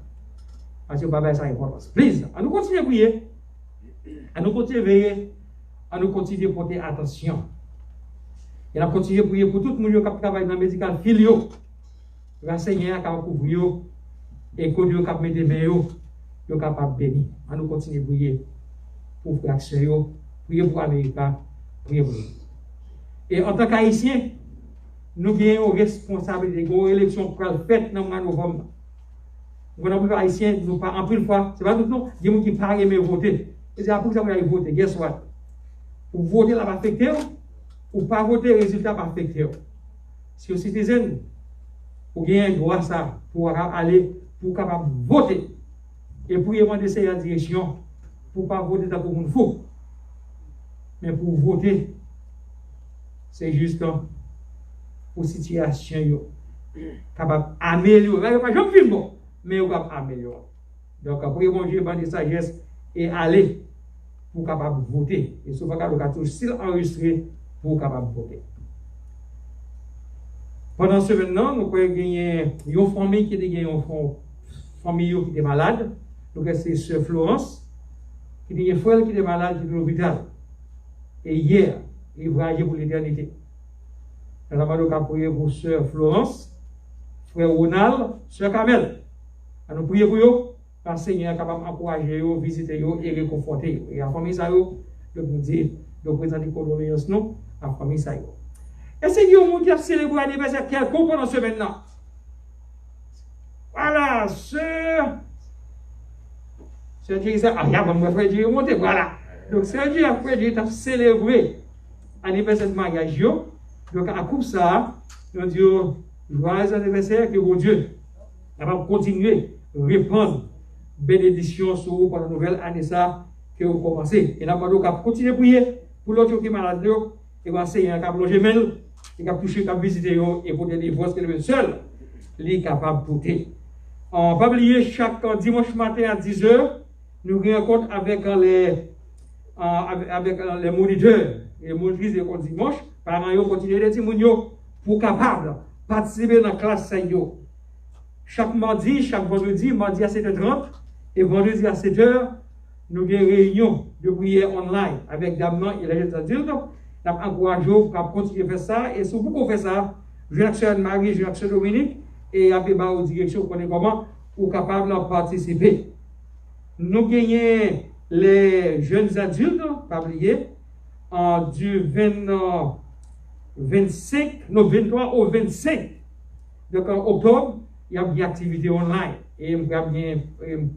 Parce que papa, ça a importance. Please, à nous continuer à prier, à nous continuer à veiller, à nous continuer à porter attention. Et à continuer à prier pour tout le monde qui travaille dans le médical filio. Renseigner à couvrir et que Dieu cap mettre main yo capable bénir. À nous continuer à prier pour frères, prier pour Américains, prier pour nous. Et en tant qu'Haïtiens, nous avons une responsabilité de l'élection pour la fête dans le mois de novembre. Nous avons Haïtiens, nous pas en plus de fois, c'est pas tout le monde, il y a des gens qui ne parlent pas voter. Et c'est pour ça que vous allez voter. Guess what? Pour voter, ça va affecter, ou pas voter, le résultat va affecter. Si vous êtes citoyen, vous avez un droit ça pour aller, pour capable voter. Et pour y demander cette direction, pour ne pas voter dans le monde faux. Mais pour voter, c'est juste pour situation capable d'améliorer. Pas je film bon, mais on capable d'améliorer. Donc pour y manger de sagesse et aller pour capable voter. Et souvent quand on toujours enregistré pour capable voter. Pendant ce maintenant, nous avons gagné une famille qui était une famille qui était malade. Donc c'est Sœur Florence qui était une frère qui était malade qui était à l'hôpital. Et hier, il voyageait pour l'éternité. Nous avons prié pour Sœur Florence, frère Ronald, Sœur Kamel. Nous prions pour eux, parce que le Seigneur est capable d'encourager eux, visiter eux et réconforter. Et la famille, ça, nous dit, de présenter condoléances nous, à la famille, ça. Et c'est un monde qui a célébré l'anniversaire quelconque pendant ce maintenant. Voilà, Sœur Dieu, ah, il y a mon frère Dieu monté, voilà. Donc, Sœur Dieu, après Dieu, a célébré l'anniversaire de mariage. Donc, à coup ça, nous disons, joyeux anniversaire, que bon Dieu, va continuer à répandre bénédiction sur vous pour la nouvelle année ça que vous commencez. Et nous allons continuer à prier pour l'autre qui est malade, et va essayer à loger même, et va toucher, à visiter, et pour des divorces que le seul, il est capable de porter. On va pas oublier chaque dimanche matin à 10h, nous rencontrons avec les moniteurs et les monitrices de dimanche. Parents, ils continuent les témoignages pour capable participer dans la classe. Chaque mardi, chaque vendredi, mardi à 7h30 et vendredi à 7h, nous avons une réunion de prière online avec Damnan et les adultes. Nous encourageons pour continuer à faire ça. Et si vous pouvez faire ça, je suis Marie, je suis Dominique, et après, aux directions, vous connaissez comment, vous êtes capable de participer. Nous gagnons les jeunes adultes, pas oublier, du 23 au 25 donc, en octobre, il y a une activité online. Et je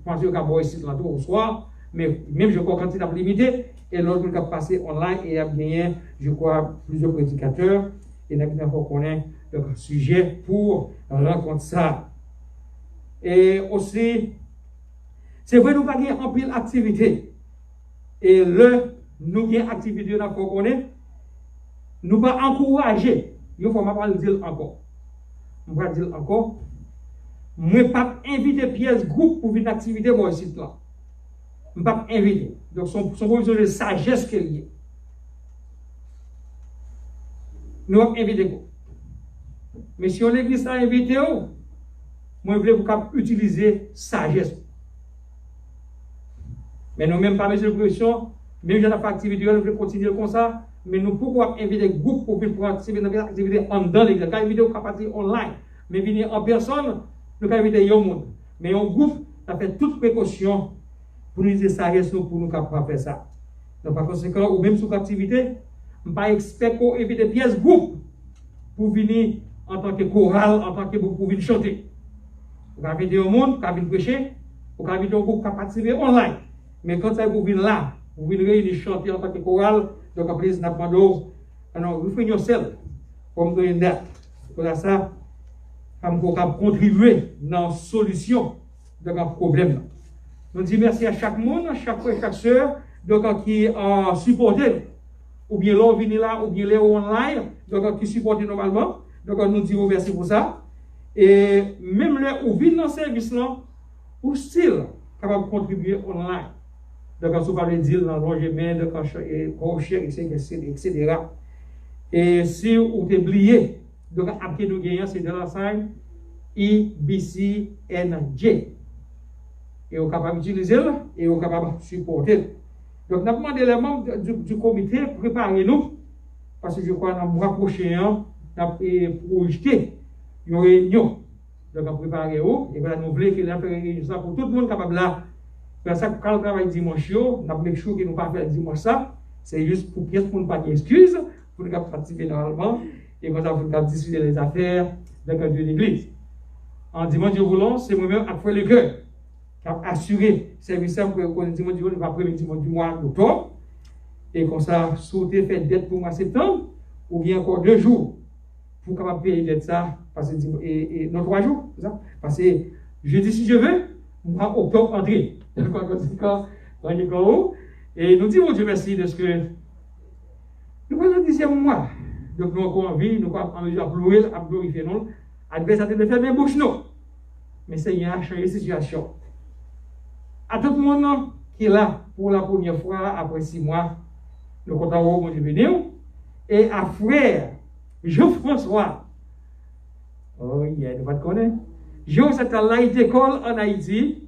pense que je vais ici au soir, mais même je crois quand il est limité, et l'autre va passer online et il y a gagné, je crois, plusieurs prédicateurs. Et nous avons connaître le sujet pour rencontrer ça. Et aussi, c'est vrai, nous avons en pile activité. Et nous avons activité, nous avons connaître, nous allons encourager. Il faut pas le dire encore. Je vais dire encore. Je ne vais pas inviter pièce groupe pour une activité pour le site là. Je ne vais pas inviter. Donc, son besoin de sagesse qu'il y a. Nous avons invité vous. Mais si on l'église a invité vous, moi je voulais vous utiliser sagesse. Mais nous même pas mettre de pression, même si on a fait activité, nous voulons continuer comme ça, mais nous pouvons inviter des groupes pour participer dans des activités en dedans l'église. Quand inviter vous participer online, mais venir en personne, nous pouvons inviter un monde. Mais en groupe, ça fait toute précaution pour nous utiliser sagesse pour nous capables faire ça. Donc par conséquent, ou même sur l'activité, je ne suis pas expert pour éviter des pièces groupe pour venir en tant que chorale, en tant que pour venir chanter. Vous pouvez inviter au monde, vous pouvez prêcher, vous pouvez inviter un groupe qui participer online. Mais quand ça vous venir là, vous venez réunir chanter en tant que chorale, donc après, vous n'avez pas d'eau. Alors, vous faites yourself comme doing that. Pour ça, vous pouvez contribuer dans la solution de ce problème. Nous disons merci à chaque monde, chaque frère, chaque soeur, donc qui a supporté. Ou bien l'on vient là, ou bien l'on online, donc qui supportent normalement. Donc nous disons merci pour ça. Et même là où vient dans le service là, ou style capable de contribuer online. Donc on se parle de dire dans le logement, de crochet, etc. Et si vous êtes oublié, donc après nous gagnons, c'est de la sign IBCNJ. et on est capable d'utiliser et on est capable de supporter. Donc, nous avons demandé les membres du comité de préparer nous, parce que je crois que nous avons rapproché, nous avons projeté une réunion. Donc, on prépare où, et voilà, nous voulons que nous fassions ça pour tout le monde capable là. C'est ça que quand on travaille dimanche, nous avons make sure que nous ne pas faire dimanche ça. C'est juste pour que tout le monde n'ait pas d'excuses, pour nous participer normalement, et pour nous discuter les affaires de l'église. En dimanche de volant, c'est moi-même après le cœur qui a assuré le service pour le dimanche du volant, le premier dimanche du mois d'octobre. Et comme ça, sauter fait dette pour le mois de septembre, ou bien encore 2 jours pour capable payer dette ça, parce que et non 3 jours, c'est ça? Parce que jeudi si je veux, mois octobre entrer. Et nous disons Dieu merci de ce que nous sommes dans le 10e mois. Donc nous avons envie, nous avons envie de glorifier nous. Adversaire de faire mes bouches, non. Mais Seigneur a changé la situation. À tout le monde qui est là pour la première fois, après 6 mois, nous comptons mon Dieu béni. Et à frère Jean-François, oh yeah, nous ne connaissons pas. Jean, c'est à l'Haïti école en Haïti.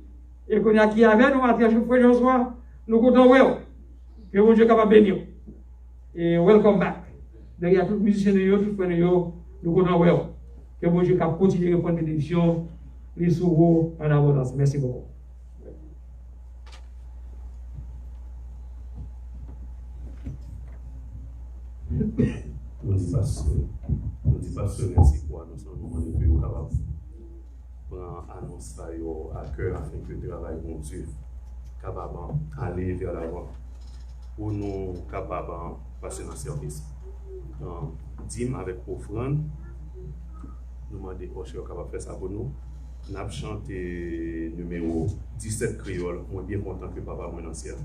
Et qu'on a qui avait nous, frère Jean-François, nous comptons que mon Dieu est capable de bénir. Et welcome back. Derrière tous les musiciens, tous les frères, nous comptons que mon Dieu capable de continuer à répondre bénédiction, les sourds en abondance. Merci beaucoup. On ne dit pas merci pour annoncer un moment de paix au capable. Pour annoncer ça à cœur afin que le travail mon Dieu capable d'aller vers l'avant. Pour nous capables de passer dans le service. Dîme avec offrande. Nous demandons aux chers capables de faire ça pour nous. Nous avons chanté numéro 17 créole. Je suis bien content que papa soit dans le ciel.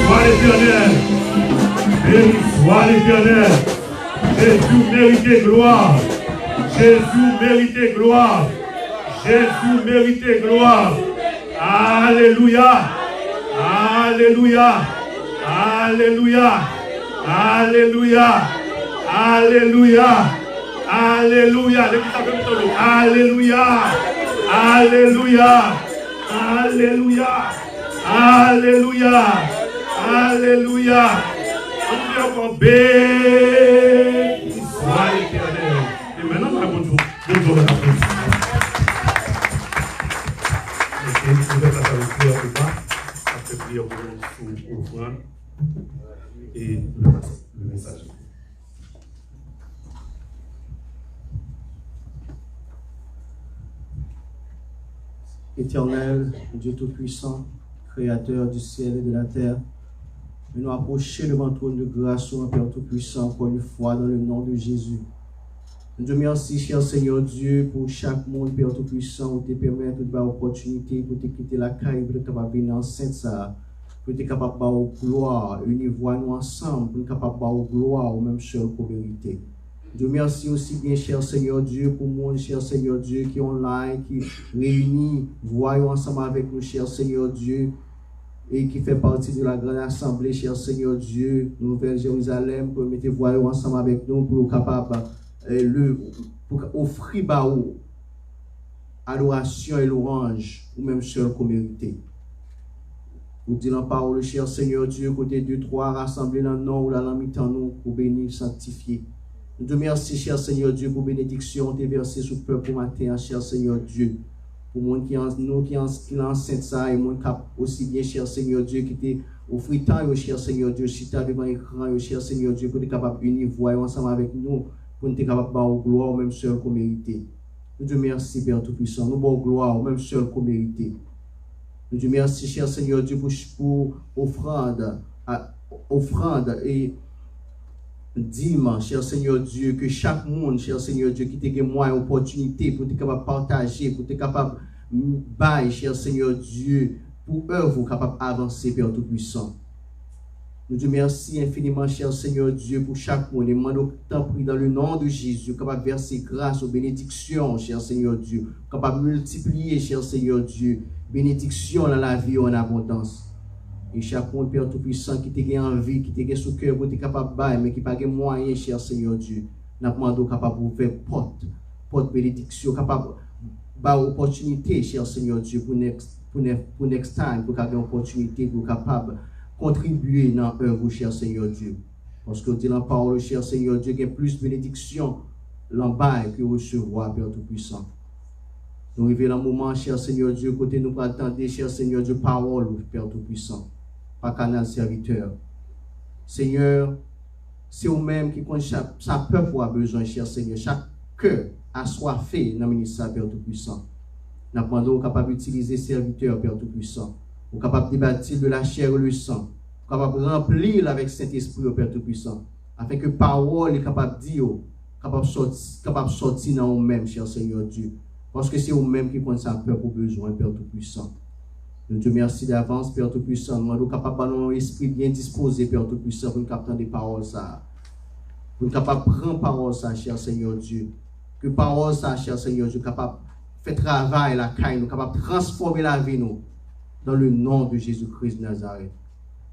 soit l'Éternel. Béni soit l'Éternel. Jésus mérite gloire. Jésus mérite gloire. Jésus mérite gloire. Alléluia. Alléluia. Alléluia. Alléluia. Alléluia. Alléluia. Alléluia. Alléluia. Alléluia. Alléluia. Alléluia. On dit encore béni soit l'Éternel. Et maintenant, bonjour. Bonjour. Après prière pour offrande et le message. Éternel, Dieu Tout-Puissant, Créateur du ciel et de la terre, nous nous approcher devant le trône de grâce, au Père Tout-Puissant, encore une fois, dans le nom de Jésus. Nous te remercions, cher Seigneur Dieu, pour chaque monde, Père Tout-Puissant, où te permettre de avoir l'opportunité pour te quitter la caille, pour te capable de venir enceinte, pour te capable de avoir gloire, unir nous ensemble, pour te capable de avoir gloire, ou même seul pour vérité. Je remercie aussi bien, cher Seigneur Dieu, pour moi, cher Seigneur Dieu, qui est online, qui réunit, voyons ensemble avec nous, cher Seigneur Dieu, et qui fait partie de la grande assemblée, cher Seigneur Dieu, Nouvelle Jérusalem, pour mettre voyons ensemble avec nous, pour capable pour offrir baou adoration et louange, ou même seul qu'on mérite. Vous dites la parole, cher Seigneur Dieu, côté 2-3, rassemblés dans le nom ou la lamite en nous, pour bénir, sanctifier. Nous te remercions, cher Seigneur Dieu, pour bénédiction, tes versés sous peuple pour matin, cher Seigneur Dieu. Pour monde qui l'enceinte ça, et monde cap aussi bien, cher Seigneur Dieu, qui t'est offert tant, cher Seigneur Dieu, si tu as devant l'écran, cher Seigneur Dieu, pour être capable d'unir, voir ensemble avec nous, pour être capable de gloire, même seul qu'on mérite. Nous te remercions, Père Tout-Puissant, nous avons gloire, même seul qu'on mérite. Nous te remercions, cher Seigneur Dieu, pour offrande et dis-moi, cher Seigneur Dieu, que chaque monde, cher Seigneur Dieu, qui te moi une opportunité pour être capable de partager, pour être capable de bailler, cher Seigneur Dieu, pour œuvre capable d'avancer, Père Tout-Puissant. Nous te remercions infiniment, cher Seigneur Dieu, pour chaque monde. Et moi, nous t'en prie dans le nom de Jésus, capable de verser grâce aux bénédictions, cher Seigneur Dieu, capable de multiplier, cher Seigneur Dieu, bénédictions dans la vie en abondance. Et chaque monde, Père Tout-Puissant, qui te gagne en vie, qui te gagne sous cœur, pour être capable de bailler, mais qui n'a pas de moyens, cher Seigneur Dieu, nous demandons capable de faire porte bénédiction, capable de opportunité, cher Seigneur Dieu, pour next time, pour avoir une opportunité, pour capable contribuer dans l'œuvre, cher Seigneur Dieu. Parce que dit dans la parole, cher Seigneur Dieu, qu'il y a plus de bénédiction l'en-bas que recevoir, Père Tout-Puissant. Nous arrivons dans le moment, cher Seigneur Dieu, côté nous attendre, cher Seigneur Dieu, parole, Père Tout-Puissant, par canal serviteur. Seigneur, c'est vous-même qui compte chaque peuple a besoin, cher Seigneur. Chaque cœur assoiffé dans le ministère, Père Tout-Puissant. Nous demandons capable d'utiliser serviteur, Père Tout-Puissant. Nous capable de bâtir de la chair et le sang. Capable de remplir avec Saint-Esprit, Père Tout-Puissant. Afin que parole est capable de dire, capable de sortir dans nous-mêmes, cher Seigneur Dieu. Parce que c'est vous-même qui compte sa peur pour besoin, Père Tout-Puissant. Nous te remercions d'avance, Père Tout-Puissant. Nous sommes capables d'avoir un esprit bien disposé, Père Tout-Puissant, pour nous capter des paroles, ça. Pour nous capables de prendre parole, ça, cher Seigneur Dieu. Que parole, ça, cher Seigneur Dieu, capable de faire travail la caille, nous capable de transformer la vie, nous, dans le nom de Jésus-Christ de Nazareth.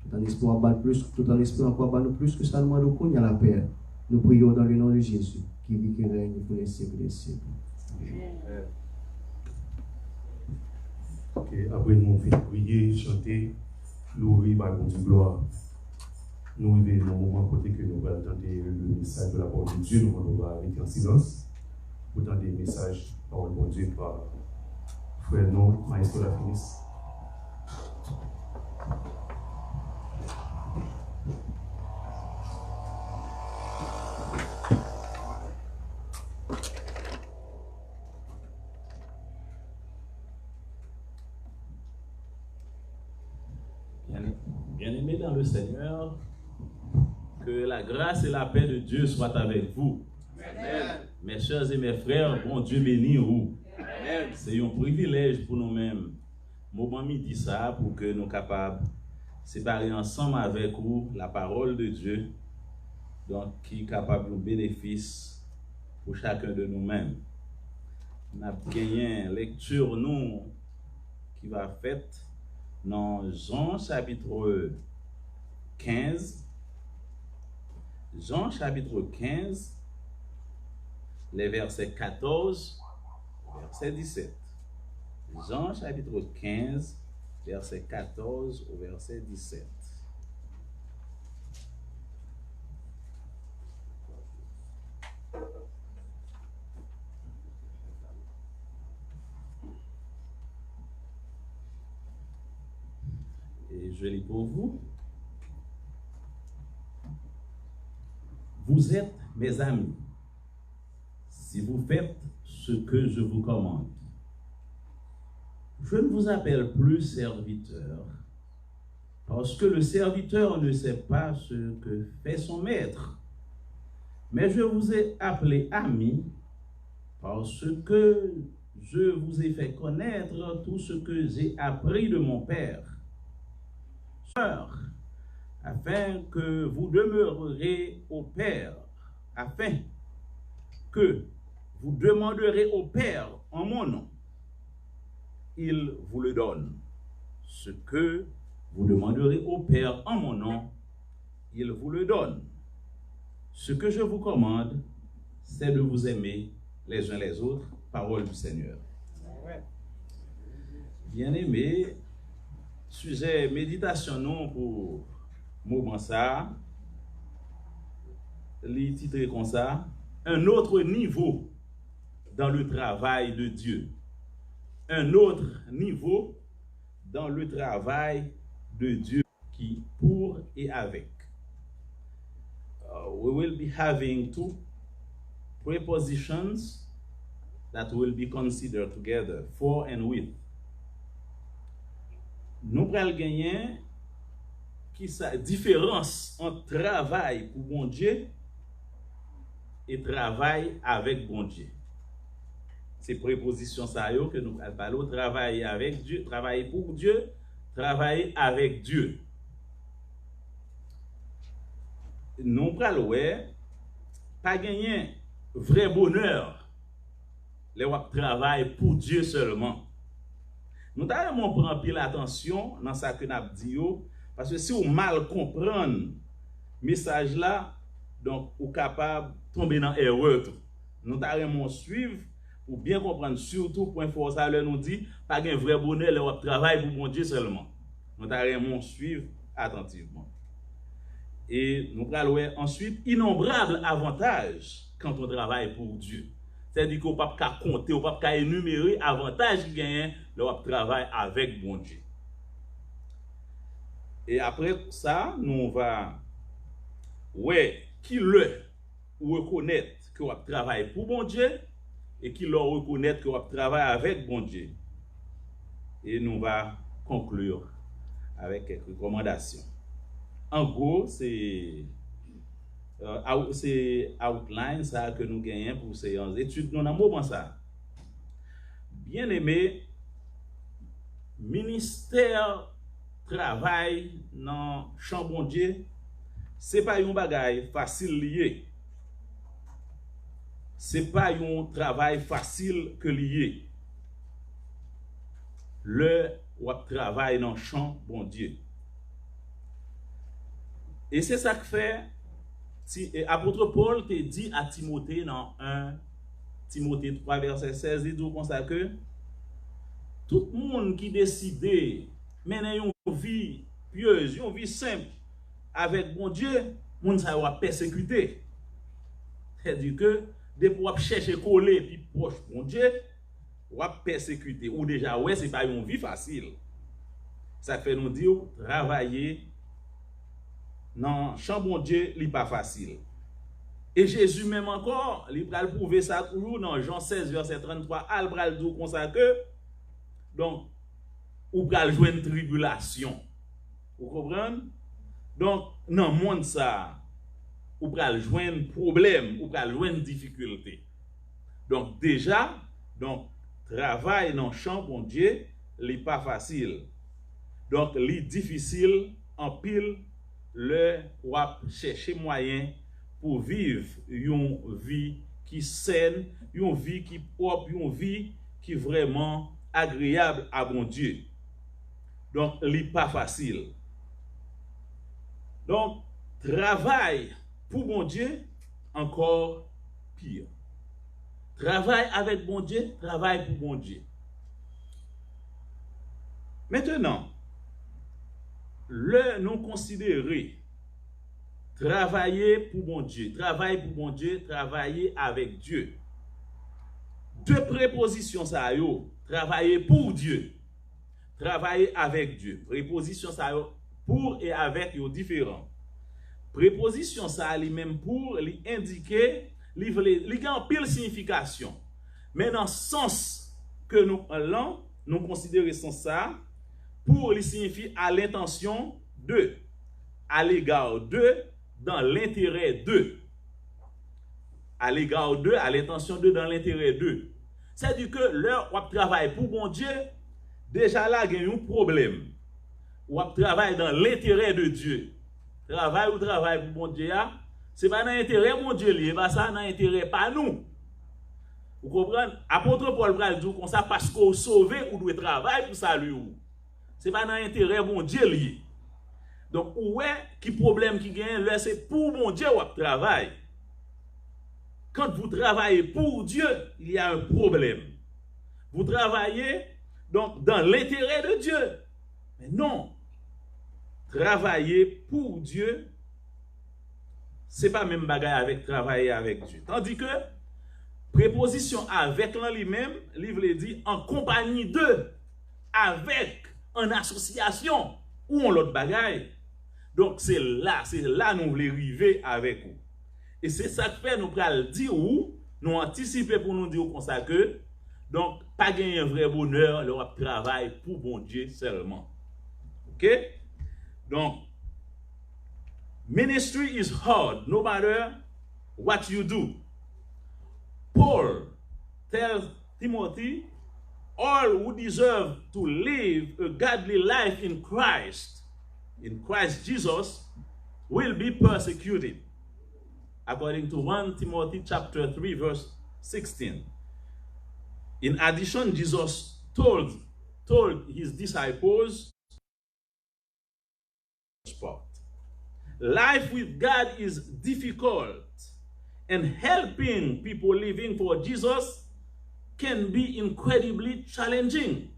Tout en espérant plus, tout en espérant encore nous plus que ça, nous demandons à la paix. Nous prions dans le nom de Jésus, qui vit, qui règne pour les siècles des siècles. Ok, après nous finissons de prier, chanter, louer, par contre, gloire. Nous arrivons dans un moment côté que nous allons entendre le message de la parole de Dieu, nous allons être en silence pour entendre des messages de la parole de Dieu par frère non, maestro la finis. Bien-aimés dans le Seigneur, que la grâce et la paix de Dieu soient avec vous. Amen. Mes chers et mes frères, bon Dieu bénit vous. C'est un privilège pour nous-mêmes. Moment dit ça pour que nous soyons capables séparer ensemble avec vous la parole de Dieu, donc qui est capable de bénéfice pour chacun de nous-mêmes. On a gagné une lecture nous qui va faite dans Jean chapitre 15. Jean chapitre 15, les versets 14, verset 17. Jean chapitre 15, verset 14 au verset 17. Et je lis pour vous. Vous êtes mes amis, si vous faites ce que je vous commande. Je ne vous appelle plus serviteur, parce que le serviteur ne sait pas ce que fait son maître. Mais je vous ai appelé ami, parce que je vous ai fait connaître tout ce que j'ai appris de mon Père. Afin que vous demeurerez au Père, afin que vous demanderez au Père en mon nom. Il vous le donne. Ce que vous demanderez au Père en mon nom, il vous le donne. Ce que je vous commande, c'est de vous aimer les uns les autres. Parole du Seigneur. Bien-aimés, sujet méditation non pour moment ça, les titres comme ça, un autre niveau dans le travail de Dieu. Un autre niveau dans le travail de Dieu qui pour et avec. We will be having two prepositions that will be considered together, for and with. Nous allons gagner qui sa différence entre travail pour bon Dieu et travail avec bon Dieu. C'est préposition ça que nous parlons, travailler avec Dieu, travailler pour Dieu, travailler avec Dieu. Nous parlons pas gagner vrai bonheur les travail pour Dieu seulement. Nous devons prendre pile attention dans ça que nous dit parce que si vous mal comprendre message là, donc vous capable de tomber dans erreur. Nous devons suivre pour bien comprendre surtout point fort ça nous dit pas un vrai bonheur le travail pour mon Dieu seulement. Nous devons suivre attentivement. Et nous allons ensuite innombrables avantages quand on travaille pour Dieu. C'est-à-dire qu'on ne peut pas compter, on ne peut pas énumérer avantages qui gagnent leur travail avec bon Dieu. Et après ça, nous va qui le reconnaître que on travaille pour bon Dieu et qui le reconnaître que on travaille avec bon Dieu. Et nous va conclure avec quelques recommandations. En gros, c'est outline ça que nous gagnons pour ces études. Nous avons un moment ça. Bien aimé, ministère travail dans champ bon Dieu, c'est pas un bagage facile lié. C'est pas un travail facile que lié. Le travail dans champ bon Dieu. Et c'est ça que fait apôtre Paul te dit à Timothée dans 1 Timothée 3 verset 16, il dit comme ça que tout le monde qui décide mener une vie pieuse, une vie simple avec bon Dieu, monde ça va persécuter. C'est-à-dire que depuis qu'on cherche coller puis proche bon Dieu, on va persécuter ou déjà c'est pas une vie facile. Ça fait nous dire travailler non, champ bon Dieu, n'est pas facile. Et Jésus même encore, il va prouver ça toujours dans Jean 16, verset 33, al pral dit comme ça que, donc, ou pral jouer une tribulation. Vous comprenez? Donc, dans le monde ça, ou pral jouer un problème, ou pral jouer une difficulté. Donc, déjà, donc, travail dans champ bon Dieu, n'est pas facile. Donc, il est difficile en pile le wap chercher moyen pour vivre une vie qui saine, une vie qui propre, une vie qui vraiment agréable à bon Dieu. Donc, n'est pas facile. Donc, travail pour bon Dieu, encore pire. Travail avec bon Dieu, travail pour bon Dieu. Maintenant, nous considérer travailler pour bon Dieu, travailler pour bon Dieu, travailler avec Dieu. Deux prépositions ça yo, travailler pour Dieu, travailler avec Dieu. Préposition ça yo, pour et avec yo différent. Préposition ça lui-même pour lui indiquer, lui a pile signification. Mais dans le sens que nous considérons ça, pour lui signifie à l'intention de, à l'égard de, dans l'intérêt de. À l'égard de, à l'intention de, dans l'intérêt de. C'est-à-dire que leur travail pour bon Dieu, déjà là, il y a un problème. Ou travail dans l'intérêt de Dieu. Travail ou travail pour bon Dieu, ce n'est pas dans l'intérêt de mon Dieu, ce n'est pas ça dans l'intérêt pas nous. Vous comprenez? Apôtre Paul va dire comme ça parce qu'on sauve ou doit travailler pour saluer. Ce n'est pas dans l'intérêt de mon Dieu lié. Donc, ouais, qui problème qui gagne, là, c'est pour mon Dieu ou travail. Quand vous travaillez pour Dieu, il y a un problème. Vous travaillez donc dans l'intérêt de Dieu. Mais non. Travailler pour Dieu, ce n'est pas même bagaille avec travailler avec Dieu. Tandis que préposition avec lui-même, livre dit en compagnie de, avec, en association ou en l'autre bagaille. Donc c'est là nous voulons arriver avec vous. Et c'est ça que fait nous pral dire ou nous anticiper pour nous dire comme ça que donc pas gagner un vrai bonheur le travail pour bon Dieu seulement. OK? Donc ministry is hard no matter what you do. Paul tells Timothy, all who deserve to live a godly life in Christ Jesus, will be persecuted. According to 1 Timothy chapter 3, verse 16. In addition, Jesus told his disciples, life with God is difficult, and helping people living for Jesus can be incredibly challenging.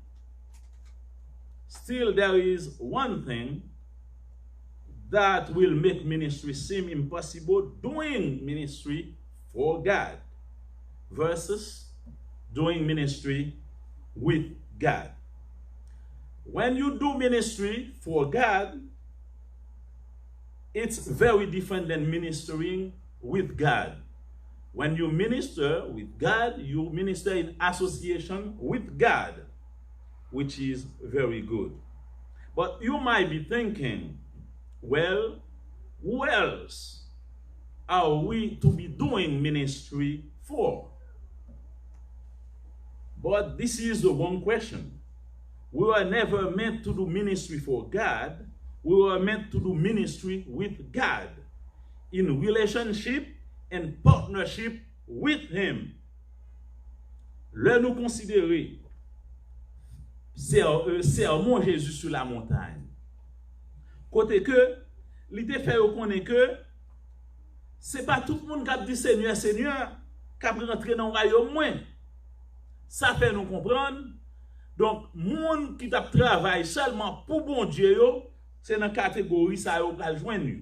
Still, there is one thing that will make ministry seem impossible: doing ministry for God versus doing ministry with God. When you do ministry for God, it's very different than ministering with God. When you minister with God, you minister in association with God, which is very good. But you might be thinking, well, who else are we to be doing ministry for? But this is the wrong question. We were never meant to do ministry for God. We were meant to do ministry with God, in relationship and partnership with Him. Le nous considérer sermon Jésus sur la montagne. Côté que, l'idée fait reconnaître que c'est pas tout le monde qui a dit Seigneur, Seigneur, qui a rentré dans le royaume moins. Ça fait nous comprendre. Donc, monde qui travaille seulement pour bon Dieu, c'est dans la catégorie ça yo pral joindre.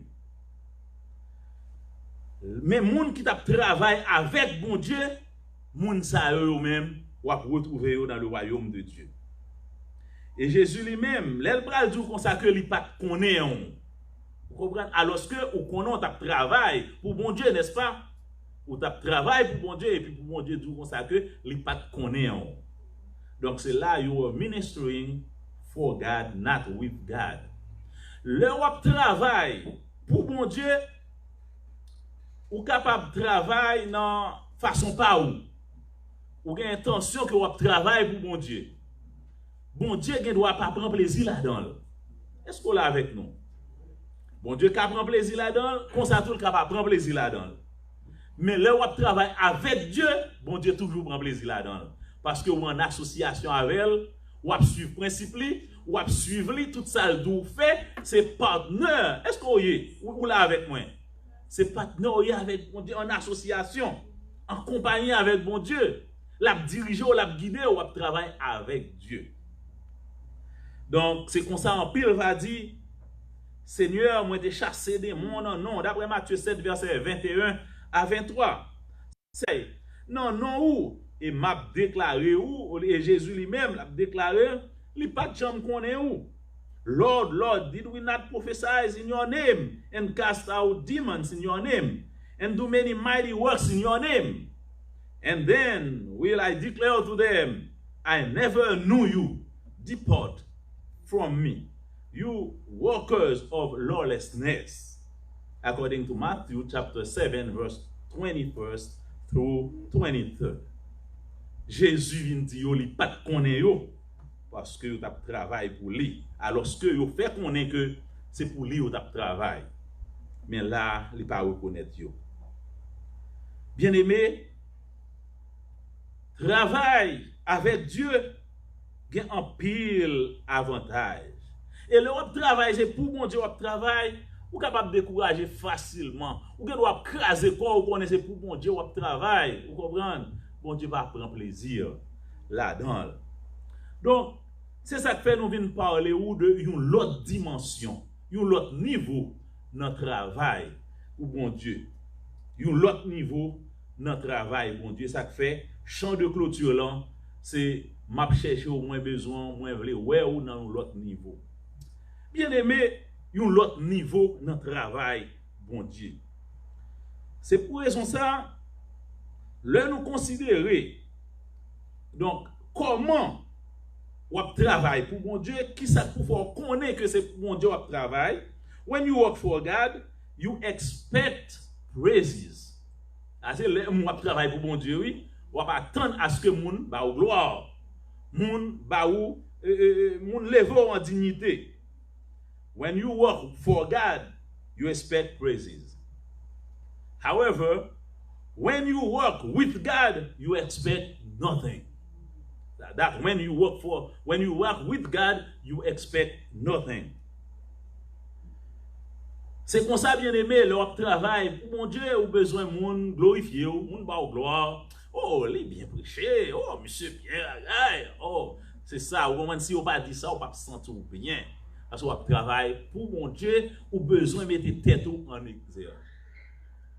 Mais monde qui travaille avec bon Dieu, monde ça yo même va retrouver dans le royaume de Dieu. Et Jésus lui-même, l'el pral dire comme ça que li pas connaît. Vous comprenez? Alors que ou connaît on travaille pour bon Dieu, n'est-ce pas? Ou travaille pour bon Dieu et puis pour bon Dieu dit comme ça que li pas connaît. Donc c'est là you are ministering for God, not with God. Le wap travail pour bon Dieu, ou capable de travailler dans façon pas ou gen intention que wap travail pour bon Dieu. Bon Dieu ne doit pas prendre plaisir là-dedans. Est-ce qu'on l'a avec nous? Bon Dieu qui prend plaisir là-dedans, comme ça tout le capable prend plaisir là-dedans. Mais là où on travaille avec Dieu, bon Dieu toujours prend plaisir là-dedans. Parce que ou en association avec elle, ou à suivre principe li, ou à suivre li, tout ça le fait, c'est partenaire. Est-ce que vous voyez, ou là avec moi? C'est partenaire avec bon Dieu en association, en compagnie avec bon Dieu. La diriger ou la guider ou à travailler avec Dieu. Donc c'est comme ça en pile va dire Seigneur, moi j'ai chassé des démons non d'après Matthieu 7 verset 21 à 23. C'est non où et m'a déclaré où et Jésus lui-même l'a déclaré, il pas de jambe connaît où. Lord, did we not prophesy in your name and cast out demons in your name and do many mighty works in your name? And then will I declare to them, I never knew you. Depart from me, you workers of lawlessness. According to Matthew chapter 7, verse 21st through 23rd. Jésus vient dire, il pas de connaît yo, parce que vous avez travaillé pour lui. Alors que vous fait connaître que c'est pour lui que vous avez travaillé. Mais là, il pas reconnaître yo. Bien aimé, travail avec Dieu a un pile avantage. Et le travail, c'est pour mon Dieu, le travail, vous êtes capable de décourager facilement. Vous doit craser quoi, vous connaissez pour mon Dieu, le travail. Vous comprenez? Bon Dieu va prendre plaisir là-dedans. Donc, c'est ça que fait nous venons parler de une autre dimension, un autre niveau dans le travail, ou bon Dieu. Un autre niveau dans le travail, bon Dieu. Ça fait, champ de clôture là, c'est m'a chercher au moins besoin, moins vle, ouais ou dans l'autre niveau. Bien aimé, un autre niveau dans le travail, bon Dieu. C'est pour raison ça, là nous considérer, donc, comment on travaille pour mon Dieu, qui ça pour faire connaître que c'est pour mon Dieu on travaille. When you work for God, you expect praises. C'est là où on travaille pour mon Dieu, oui. On va attendre à ce que moun ba ou gloire, moun ba ou moun lève en dignité. When you work for God, you expect praises. However, when you work with God, you expect nothing. That when you work with God, you expect nothing. C'est comme ça, bien aimé, leur travail, pour mon Dieu, ou besoin de monde glorifié, monde ba ou gloire. Oh, il est bien prêché. Oh, monsieur bien. Oh, c'est ça. Ou comment si on pas dit ça, on pas se sentir bien. Parce qu'on travaille pour mon Dieu, ou besoin de mettre tête en exergue.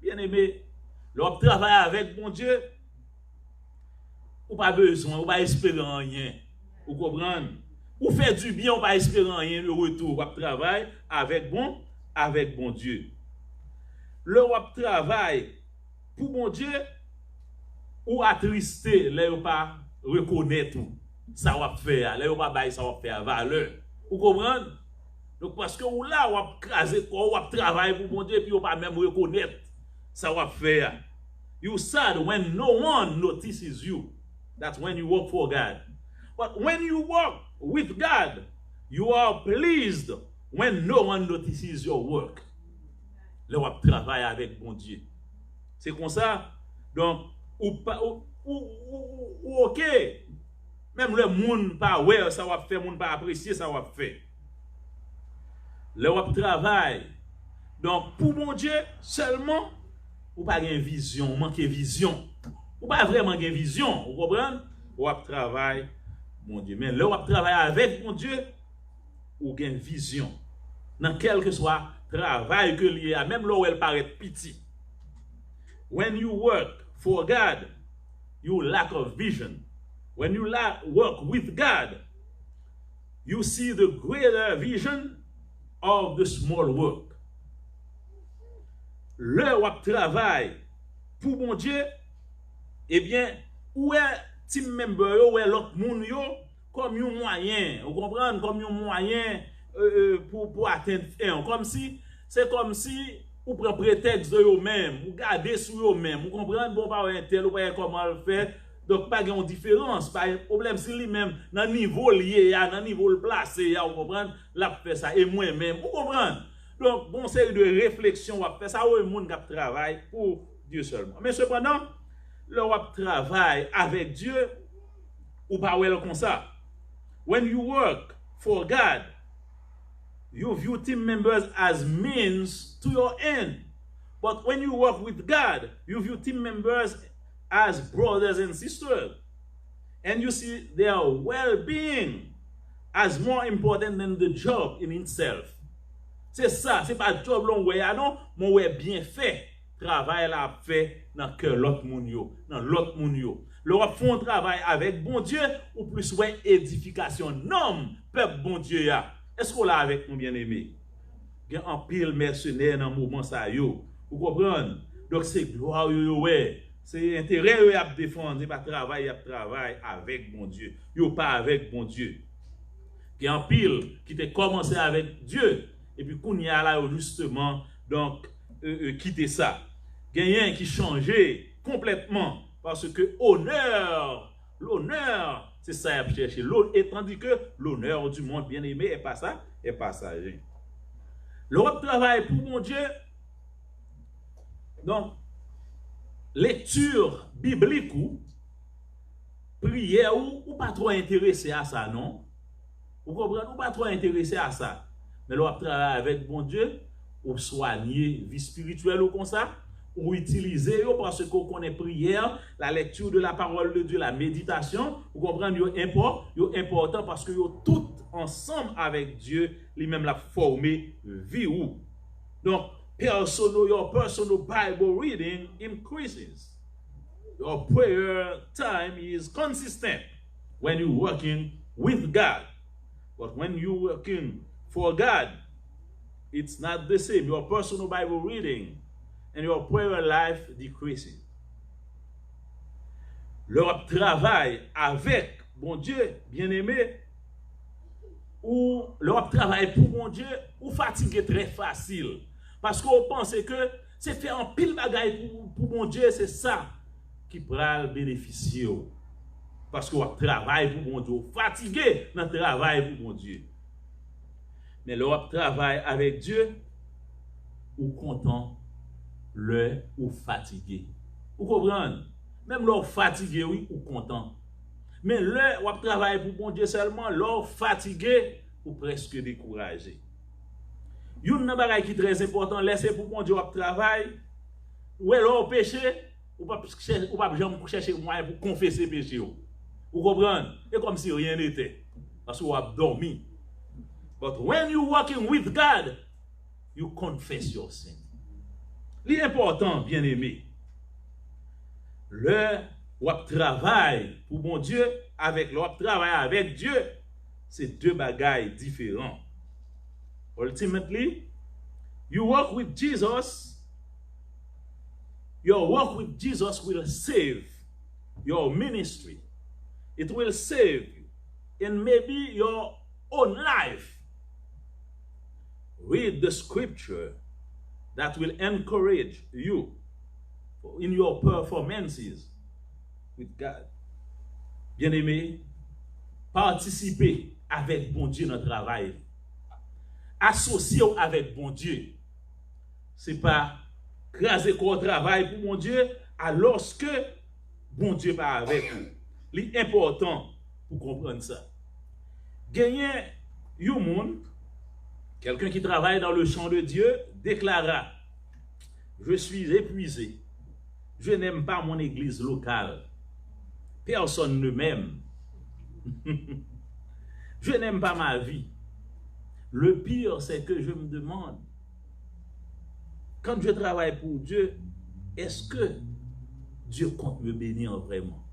Bien aimé, leur travail avec mon Dieu, ou pas besoin, ou pas espérer rien. Vous comprenez? Ou faire du bien, ou pas espérer rien, le retour. Ou travail avec bon Dieu. Le travail pour mon Dieu, ou attristé, là, ou pas reconnaître tout. Ça va faire, là, ou pas bailler, ça va faire valeur. Vous comprenez? Donc, parce que ou là, ou craser quoi, ou travailler pour mon Dieu, puis ou pas même reconnaître, ça va faire. You sad when no one notices you. That's when you work for God. But when you work with God, you are pleased when no one notices your work. Le wap travaille avec bon Dieu. C'est comme ça. Donc, ok. Même le monde pas ouais, ça va faire, monde pas apprécier, ça va faire. Le wap travaille. Donc, pour mon Dieu, seulement, ou pas une vision, manquer vision. Ou pas vraiment une vision, vous comprenez? Ou travaille, mon Dieu. Mais là, on travaille avec mon Dieu, ou une vision. Dans quel que soit travail que lié à, même là où elle paraît petit. When you work for God, you lack of vision. When you work with God, you see the greater vision of the small work. Le wap travail pour mon Dieu, eh bien, où est team member yo, où est l'autre moun yo, comme un moyen, vous comprenez, comme un moyen pour atteindre un. Comme si, c'est comme si, vous prenez prétexte de vous-même, vous gardez sur vous-même, vous comprenez, bon, pas un tel, ou pas comment le faire, donc pas de différence, pas de problème, si lui-même, dans le niveau lié, dans le niveau placé, vous comprenez, là, fait ça, et moi-même, vous comprenez. Donc, bon, c'est de réflexion, on va faire ça, ou le monde qui travaille pour Dieu seulement. Mais cependant, le travail avec Dieu, ou pas comme ça. When you work for God, you view team members as means to your end. But when you work with God, you view team members as brothers and sisters. And you see their well-being as more important than the job in itself. C'est ça, c'est pas job long way, non, mon way bien fait. Travail la fait dans cœur l'autre moun yo, dans l'autre moun yo. L'Europe font travail avec bon Dieu ou plus ouais édification non peuple bon Dieu ya. Est-ce qu'on l'a avec nous bien-aimé? Il y a un pile mercenaire dans moment ça yo. Vous comprenez? Donc c'est gloire yo ouais. C'est intérêt yo à défendre, c'est pas travail avec bon Dieu. Yo pas avec bon Dieu. Il y a un pile qui t'a commencé avec Dieu et puis qu'on y a là justement donc quitter ça. Il y a un qui changeait complètement parce que l'honneur, c'est ça à chercher. Et tandis que l'honneur du monde bien-aimé est pas ça, est passager. L'Europe travaille pour mon Dieu. Donc, lecture biblique ou prière ou pas trop intéressé à ça, non? Vous comprenez? Ou pas trop intéressé à ça. Mais l'Europe travaille avec bon Dieu ou soigner vie spirituelle ou comme ça. Ou utiliser parce qu'on connaît prière, la lecture de la parole de Dieu, la méditation, vous comprenez, c'est important parce que tout ensemble avec Dieu, lui-même l'a formé vie ou. Donc, your personal Bible reading increases. Your prayer time is consistent when you're working with God. But when you're working for God, it's not the same. Your personal Bible reading and your prayer life decreases. Leur travail avec bon Dieu, bien-aimé, ou leur travail pour bon Dieu, ou fatigué très facile. Parce qu'on pense que c'est faire un pile bagaille pour bon Dieu, c'est ça qui pourra bénéficier. Parce qu'on travaille pour bon Dieu, fatigué dans le travail pour bon Dieu. Mais leur travail avec Dieu, ou content, ou fatigué. Vous comprenez? Même leur fatigué, oui, ou content. Mais le ou travail pour bon Dieu seulement, leur fatigué ou presque découragé. Une bagay qui est très important, laissez pour bon Dieu au travail, ou leur péché, ou pas jamais chercher moyen pour confesser péché. Vous comprenez? Et comme si rien n'était. Parce que vous avez dormi. But when you working with God, you confess your sin. L'important, bien-aimé, le travail pour bon Dieu avec le travail avec Dieu, c'est deux bagailles différents. Ultimately, you work with Jesus, your work with Jesus will save your ministry. It will save you and maybe your own life. Read the scripture that will encourage you in your performances with God. Bien-aimé, participez avec bon Dieu dans le travail. Associez avec bon Dieu. C'est pas craser quoi travail pour mon Dieu alors que bon Dieu pas avec vous. L'important pour comprendre ça. Gagner un monde, quelqu'un qui travaille dans le champ de Dieu déclara: je suis épuisé. Je n'aime pas mon église locale. Personne ne m'aime. Je n'aime pas ma vie. Le pire, c'est que je me demande, quand je travaille pour Dieu, est-ce que Dieu compte me bénir vraiment?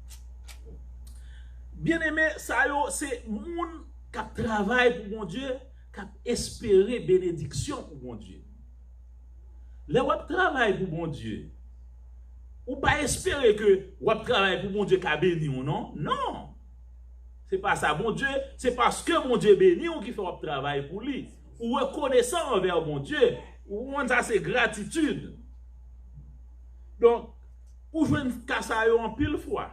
Bien-aimé, ça c'est monde qui travaille pour mon Dieu, qui espérer bénédiction pour mon Dieu. Les web travail pour mon Dieu. Ou pas espérer que web travail pour mon Dieu qui a béni ou non? Non. C'est pas ça. Mon Dieu, c'est parce que mon Dieu béni ou qui fait web travail pour lui. Ou reconnaissant envers mon Dieu. Ou on ça c'est gratitude. Donc, pour jouer une casse à en pile fois.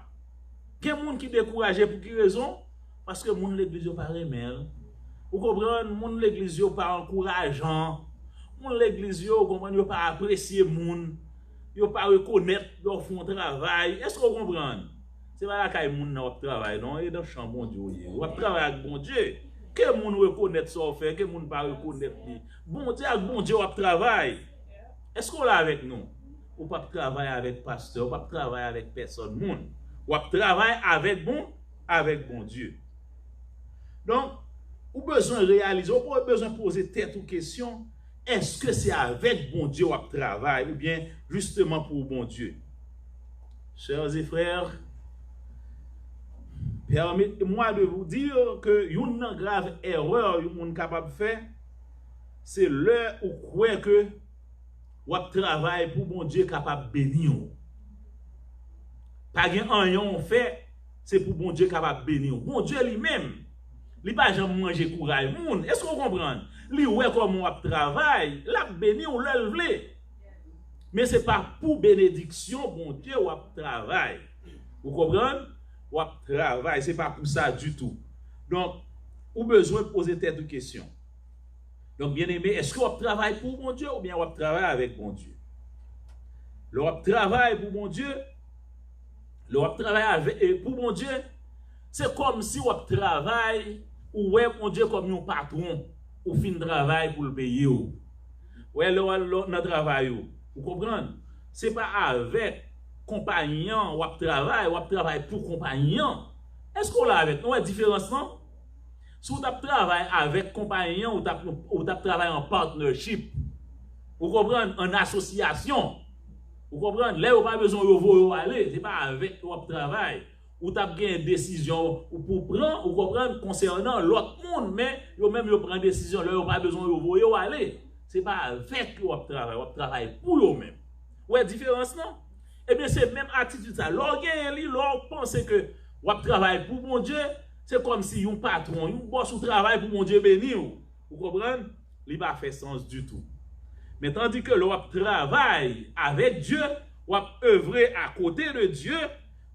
Il y a des gens qui sont découragés pour quelle raison? Parce que mon l'église n'est pas remède. Vous comprenez? Mon l'église n'est pas encourageant. Moun l'église yo, comprend, yo pas apprécier moun, yo pas reconnaître leur font travail. Est-ce qu'on comprend? C'est pas la caille moun nan travail non, et dans champ bon Dieu. On travaille avec bon Dieu. Que moun reconnaître ça fait, que moun pas reconnaître li. Bon Dieu avec bon Dieu on travaille. Est-ce qu'on là avec nous? Ou pas travailler avec pasteur, ou pas travailler avec personne moun. Ou travailler avec bon Dieu. Donc, ou besoin de réaliser, ou pas besoin de poser tête ou question, est-ce que c'est avec bon Dieu ou travail ou bien justement pour bon Dieu? Chers et frères, permettez-moi de vous dire que une grave erreur que vous êtes capable de faire, c'est l'heure où vous croyez que vous travaillez pour bon Dieu capable de bénir. Pas rien fait, c'est pour bon Dieu capable de bénir. Bon Dieu lui-même, il n'a pas jamais mangé courage. Est-ce que vous comprenez? Lui, ouais, comme on travaille, la bénir, on le veut. Mais ce n'est pas pour bénédiction, bon Dieu, on travaille. Vous comprenez? On travaille, ce n'est pas pour ça du tout. Donc, vous avez besoin de poser tête de questions. Donc, bien aimé, est-ce que vous travaillez pour bon Dieu ou bien vous travaillez avec bon Dieu? Le travail pour bon Dieu, le travail pour bon Dieu, c'est comme si vous travaillez ou ouais, mon Dieu, comme un patron, ou fin de travail pour le payer. Ouais, notre travail, vous comprenez? Ce n'est pas avec compagnon ou travail pour compagnon. Est-ce qu'on l'a avec nous? Il y a différence, non? Si vous travaillez avec compagnon ou vous travaillez en partnership, vous comprenez? En association, vous comprenez? Là, vous n'avez pas besoin de vous aller, ce n'est pas avec votre travail. Ou tu as une décision pour prendre, ou comprendre concernant l'autre monde, mais vous même vous prenez une décision, là, vous n'avez pas besoin de vous aller. Ce n'est pas avec votre travail pour vous-même. Vous avez différence, non? Eh bien, c'est même attitude ça. Lorsque pense que vous travaillez pour mon Dieu, c'est comme si un patron, un boss au travail pour mon Dieu béni. Vous comprenez? Il n'a pas fait sens du tout. Mais tandis que vous travaillez avec Dieu, vous œuvrez à côté de Dieu,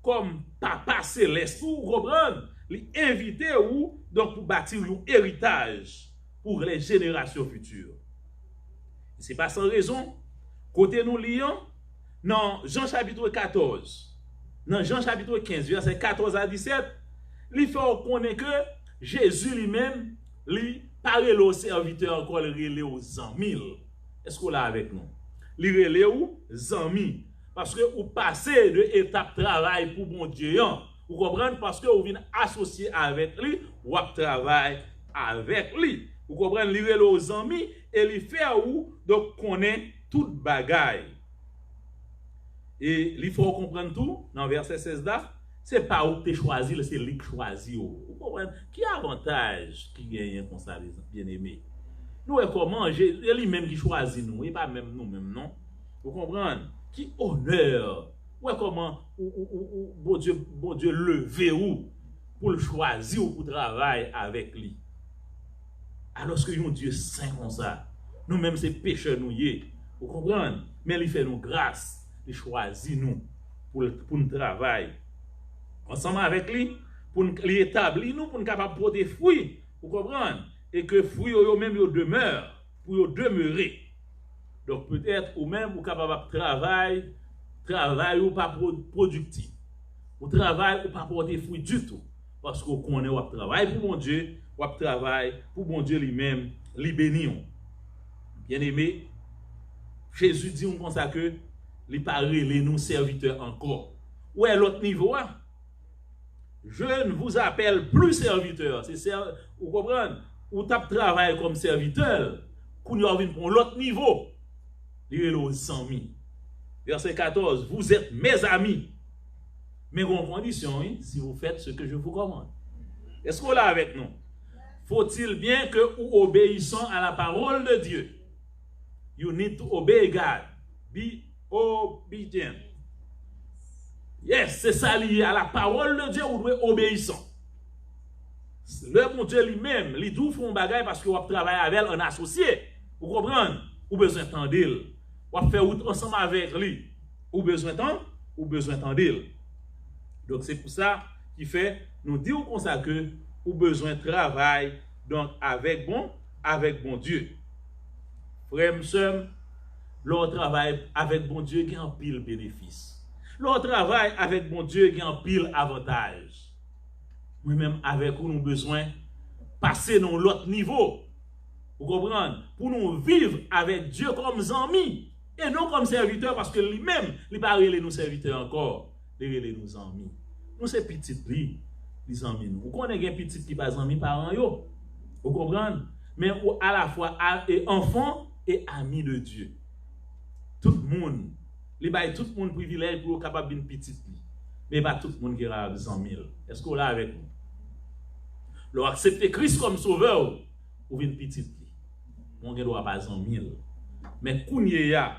comme papa céleste, vous comprenez? L'inviter ou donc pour bâtir un héritage pour les générations futures. Ce n'est pas sans raison. Côté nous lions, dans Jean chapitre 14, dans Jean chapitre 15, verset 14 à 17, il faut connaître que Jésus lui-même, lui, parle aux serviteurs encore, il relève aux amis. Est-ce qu'on l'a avec nous? Il relève aux amis. Parce que vous passez de étape travail pour mon Dieu. Vous comprenez? Parce que vous venez associer avec lui, vous travaillez avec lui. Vous comprenez? Il relève aux amis et il fait où donc connaît toute bagaille. Et il faut comprendre tout dans verset 16 là. Ce n'est pas où tu choisi, c'est lui qui choisit. Vous comprenez? Qui avantage qui gagne comme ça, les bien-aimés? Nous, comment c'est lui-même qui choisit nous, et pas même nous-mêmes, non? Vous comprenez? Qui honneur? Ouais, comment bon Dieu lever ou pour le choisir ou pour travailler avec lui. Alors que un Dieu saint comme ça, nous-mêmes c'est pécheurs nous y. Vous comprenez? Mais il fait nous grâce, il choisit nous pour nous travailler. Ensemble avec lui, pour nous établir nous, pour nous capables de porter fruits. Vous comprenez? Et que fruits eux-mêmes demeurent, pour eux demeurer. Donc peut-être ou même vous capable de travail ou pas productif. Ou travail ou pas porter fruit du tout. Parce qu'on connaît ou travail pour mon Dieu, ou travail pour mon Dieu lui-même, lui bénir. Bien aimé, Jésus dit comme ça que il pas relé nous serviteurs encore. Où est l'autre niveau? Je ne vous appelle plus serviteur. Vous comprenez? Ou tu travailles comme serviteur, qu'on y revient pour l'autre niveau. Il est aux amis. Verset 14, vous êtes mes amis. Mais en condition, si vous faites ce que je vous commande. Est-ce qu'on l'a avec nous? Faut-il bien que vous obéissons à la parole de Dieu? You need to obey God. Be obedient. Yes, c'est ça lié à la parole de Dieu, vous devez obéissant. Le bon Dieu lui-même, il dit font bagaille parce que vous travaillez avec elle en associé. Vous comprenez? Ou besoin d'entendre. Vous faire ensemble avec lui. Ou besoin d'entendre. Donc c'est pour ça qui fait nous dire comme ça que vous besoin de travail donc avec bon Dieu. Frère, monsieur, leur travail avec bon Dieu, il y a un pile bénéfice. Leur travail avec bon Dieu, il y a un pile avantage. Moi-même, avec vous, nous avons besoin de passer dans l'autre niveau. Vous comprenez? Pour nous vivre avec Dieu comme amis et non comme serviteurs, parce que lui-même, il ne parle pas nous serviteurs encore, il parle nous amis. Nous, c'est petit, les amis. Vous connaissez un petit qui pas amis parents, yo. Vous comprenez? Mais à la fois enfant et ami de Dieu. Tout le monde, tout le monde privilège pour être capable d'une petite vie. Mais pas tout le monde qui a 100 000. Est-ce qu'on est là avec nous? Leur accepter Christ comme sauveur ou une petite vie. On ne doit pas 100 000. Mais quand il y a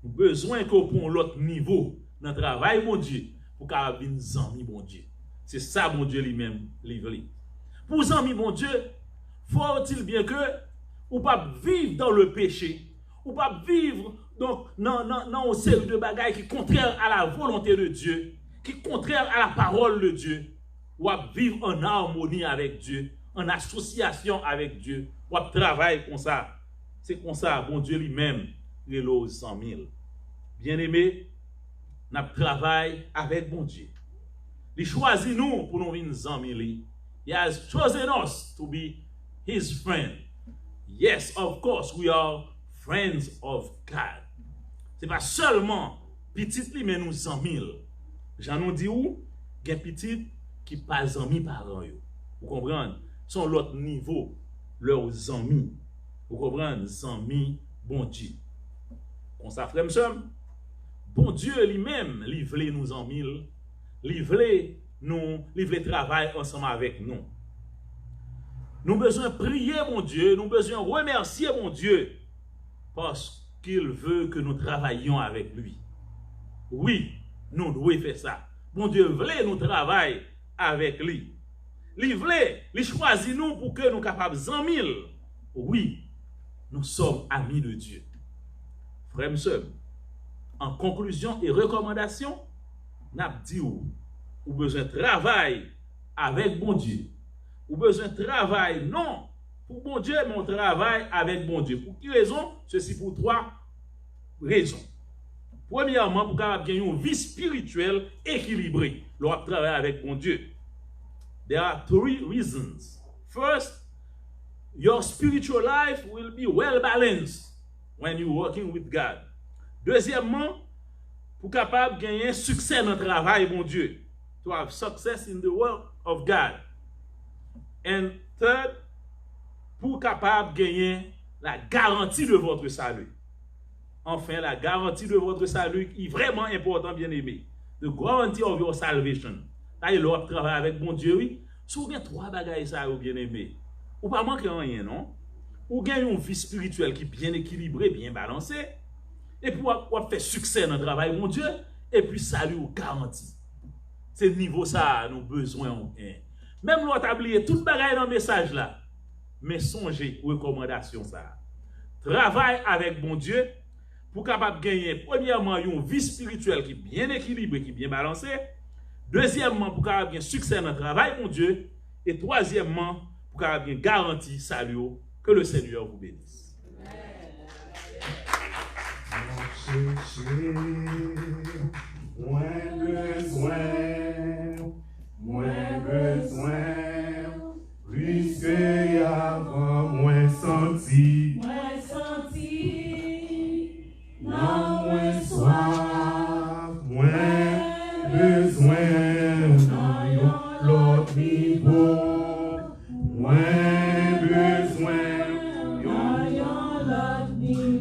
besoin qu'on prenne l'autre niveau dans le travail, mon Dieu, pour qu'il y ait une 100 000, mon Dieu. C'est ça, mon Dieu lui-même, livré. Pour 100 000, mon Dieu, faut-il bien que ou pas vivre dans le péché, ou pas vivre donc dans une série de bagailles qui sont contraires à la volonté de Dieu, qui sont contraires à la parole de Dieu, ou à vivre en harmonie avec Dieu, en association avec Dieu, ou à travailler comme ça. C'est comme ça, bon Dieu lui-même, il est 100 000. Bien-aimé, nous travaillons avec bon Dieu. Il choisit nous pour nous vivre 100 000. He has chosen us to be his friend. Yes, of course, we are friends of God. Ce n'est pas seulement petit, mais nous 100 000. J'en nous dit où? Il y a petit qui pas amis par eux. Vous comprenez? Sont l'autre niveau, leurs amis. Vous comprenez? 100 000, bon Dieu. On s'affrème, monsieur. Bon Dieu lui-même, livre nous en mille, livre travail ensemble avec nous. Nous avons besoin de prier, mon Dieu, nous avons besoin de remercier, mon Dieu, parce qu'il veut que nous travaillions avec lui. Oui, nous devons faire ça. Mon Dieu veut nous travailler avec lui. Il choisit nous pour que nous soyons capables de 100 000. Oui, nous sommes amis de Dieu. Frères et sœurs, en conclusion et recommandation, nous avons dit ou besoin de travail avec bon Dieu. Ou besoin de travail, non, pour bon Dieu, mais on travaille avec bon Dieu. Pour quelle raison? Ceci pour 3 raisons. Premièrement, pour avoir une vie spirituelle équilibrée. L'on travaille avec bon Dieu. There are 3 reasons. First, your spiritual life will be well balanced when you're working with God. Deuxièmement, pour capable gagner succès dans le travail, bon Dieu. To have success in the work of God. And third, pour capable gagner la garantie de votre salut. Enfin, la garantie de votre salut est vraiment important, bien aimé. The guarantee of your salvation. Là, il doit travailler avec bon Dieu, oui. Si vous avez 3 bagailles, ça, bien aimé. Ou pas manquer rien, non? Ou gagner une vie spirituelle qui est bien équilibrée, bien balancée. Et puis, ou faire succès dans le travail, mon Dieu. Et puis, salut ou garantie. C'est le niveau ça, nous besoin. Même l'autre oublié toute bagaille dans le message là. Mais songez, recommandation ça. Travail avec bon Dieu pour capable gagner, premièrement, une vie spirituelle qui est bien équilibrée, qui est bien balancée. Deuxièmement, pour capable gagner succès dans le travail, mon Dieu. Et troisièmement, pour capable gagner garantie, salut, que le Seigneur vous bénisse. Moins besoin, plus que avant, moins senti, non moins soif, moins besoin, non l'autre niveau, moins besoin,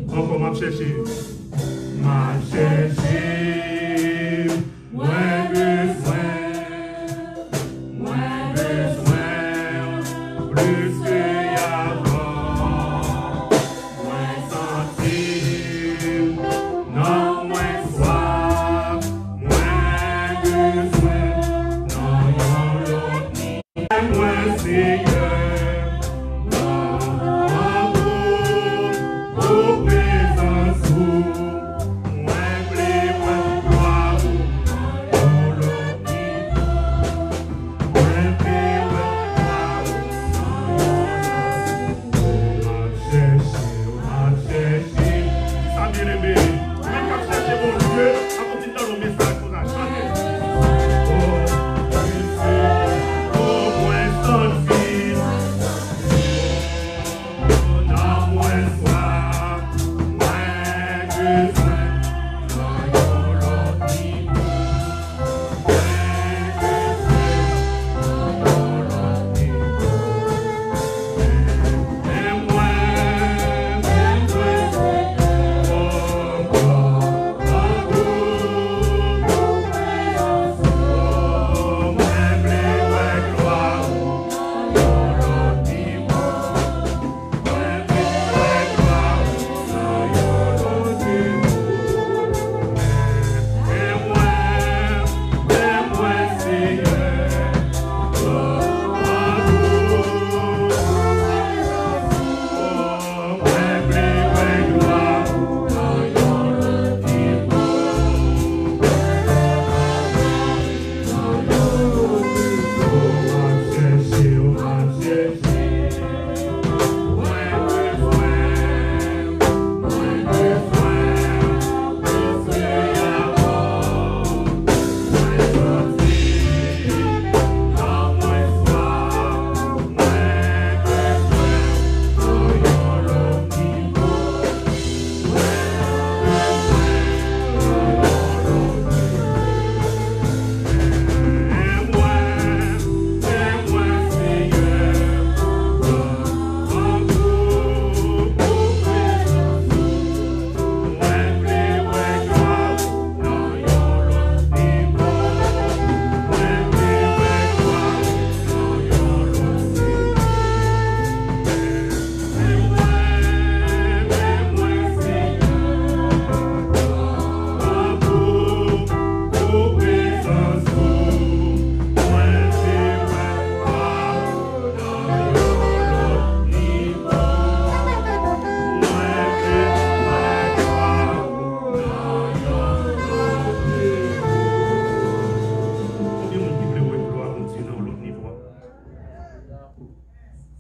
encore m'a chercher, moins besoin. Plus que avant, moins sentir, non moins soif, moins besoin, non l'autre, moins Seigneur, non amour, au présence où, moins blé, moins gloire, non l'autre, moins paix, moins chercher, bien-aimé. Même quand chercher mon Dieu, à continuer dans nos messages qu'on a chanté. Oh, moins sans fil. Oh, non, moins soir. Moins besoin. Non, yon l'autre niveau.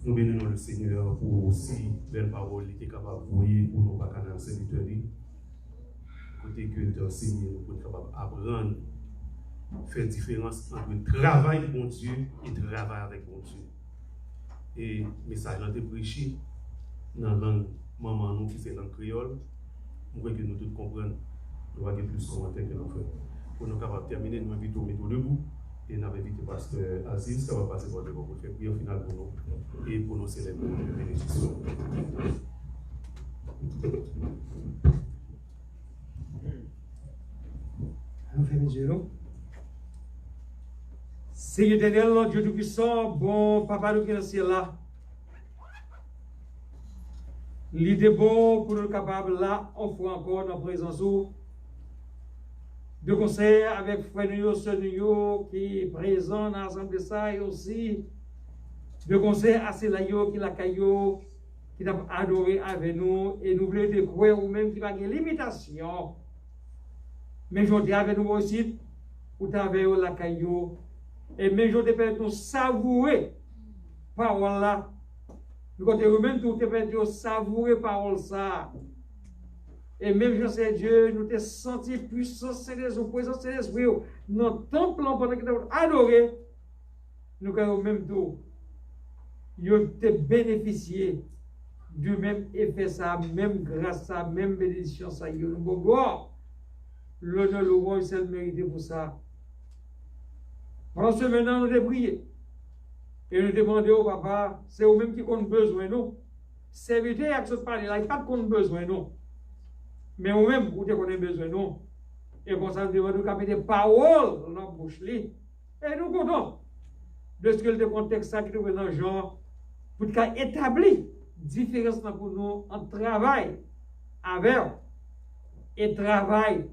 Nous bénissons le Seigneur pour aussi belle parole qui est capable de voir pour nous pas dans serviteur. Côté que tu enseignes, nous sommes capables d'apprendre, faire différence entre le travail de bon Dieu et le travail avec bon Dieu. Et le message a été prêché dans la langue maman nous qui c'est langue créole. Nous voyons que nous tous comprenons. Nous avons plus de commentaires que nous faisons. Pour nous capables de terminer, nous invitons à mettre debout. Et nous avons invité Pasteur Aziz qui va passer par devant pour faire prière finale pour nous et pour nous célébrer la bénédiction. On fait mes yeux, non? Seigneur éternel, Dieu Tout-Puissant, bon Papa nous qui est dans le ciel là. L'idée bon pour nous capables là, on fait encore dans la présence de conseil avec frère nous, sœur nous qui est présent dans l'ensemble de ça et aussi de conseil à ceux-là qui la caillou qui t'a adoré avec nous et nous voulons découvrir ou même qui va une limitation. Mais je dis avec nous aussi, ou t'avais la caillou et mais je te nous savourer parole là. Nous côté même tout te savourer parole ça. Et même je sais Dieu, nous te senti puissant, Saint-Esprit, présence Saint-Esprit, notre temple pendant que nous adoré, nous avons même tout. Nous te bénéficié du même effet ça, même grâce ça, même bénédiction ça. Nous avons gloire. L'honneur, le roi, c'est le mérité pour ça. Pendant ce maintenant, nous devons prier. Et nous demandons au papa, c'est eux-mêmes qui ont besoin de nous. Serviteur, avec ce parler là, il n'y a pas de besoin de nous. Mais nous-mêmes, vous avez besoin de nous. Et comme ça, nous devons nous des paroles dans notre bouche. Et nous comptons de ce que le contexte qui est dans le genre, pour établir différence pour nous en travail avec et travail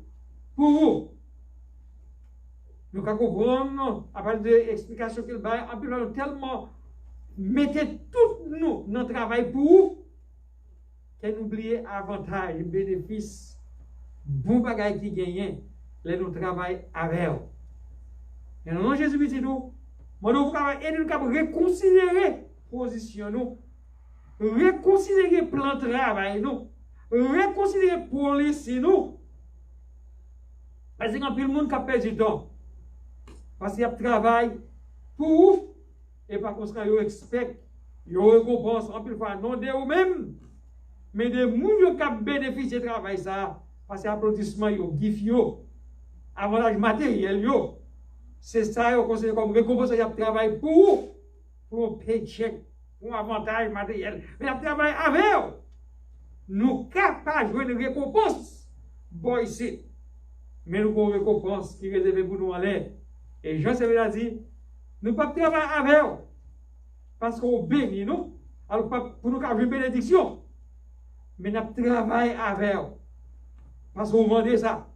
pour vous. Nous comprenons, à partir de l'explication qu'il va, en plus, nous tellement mettez tout nous dans le travail pour vous. Et n'oubliez avantage, bénéfice, bon bagage qui gagne, les nous travaillons avec eux. Et non, Jésus dit nous, nous devons réconsidérer position nous, réconsidérer plan de travail nous, reconsidérer pour les nous. Parce qu'il y a un peu de monde qui a perdu du temps. Parce qu'il y a travail pour vous. Et par conséquent, ils expectent, ils récompensent en plus fois non de eux-mêmes, mais de gens qui ont bénéficié de travail ça. Parce que l'applaudissement, ils ont gif, avantage matériel, c'est ça, ils ont considéré comme récompense, ils ont travail pour vous, pour un paycheck, pour un avantage matériel. Mais ils ont travail avec eux. Nous sommes capables de jouer une récompense. Bon, ici. Mais nous avons une récompense qui est réservée pour nous en l'air. Et Jean-Sévé a dit, nous ne pouvons pas travailler avec eux. Parce qu'on bénit nous. Alors, pour nous avoir une bénédiction. Mais nous travaillons avec eux. Parce qu'on vendait ça.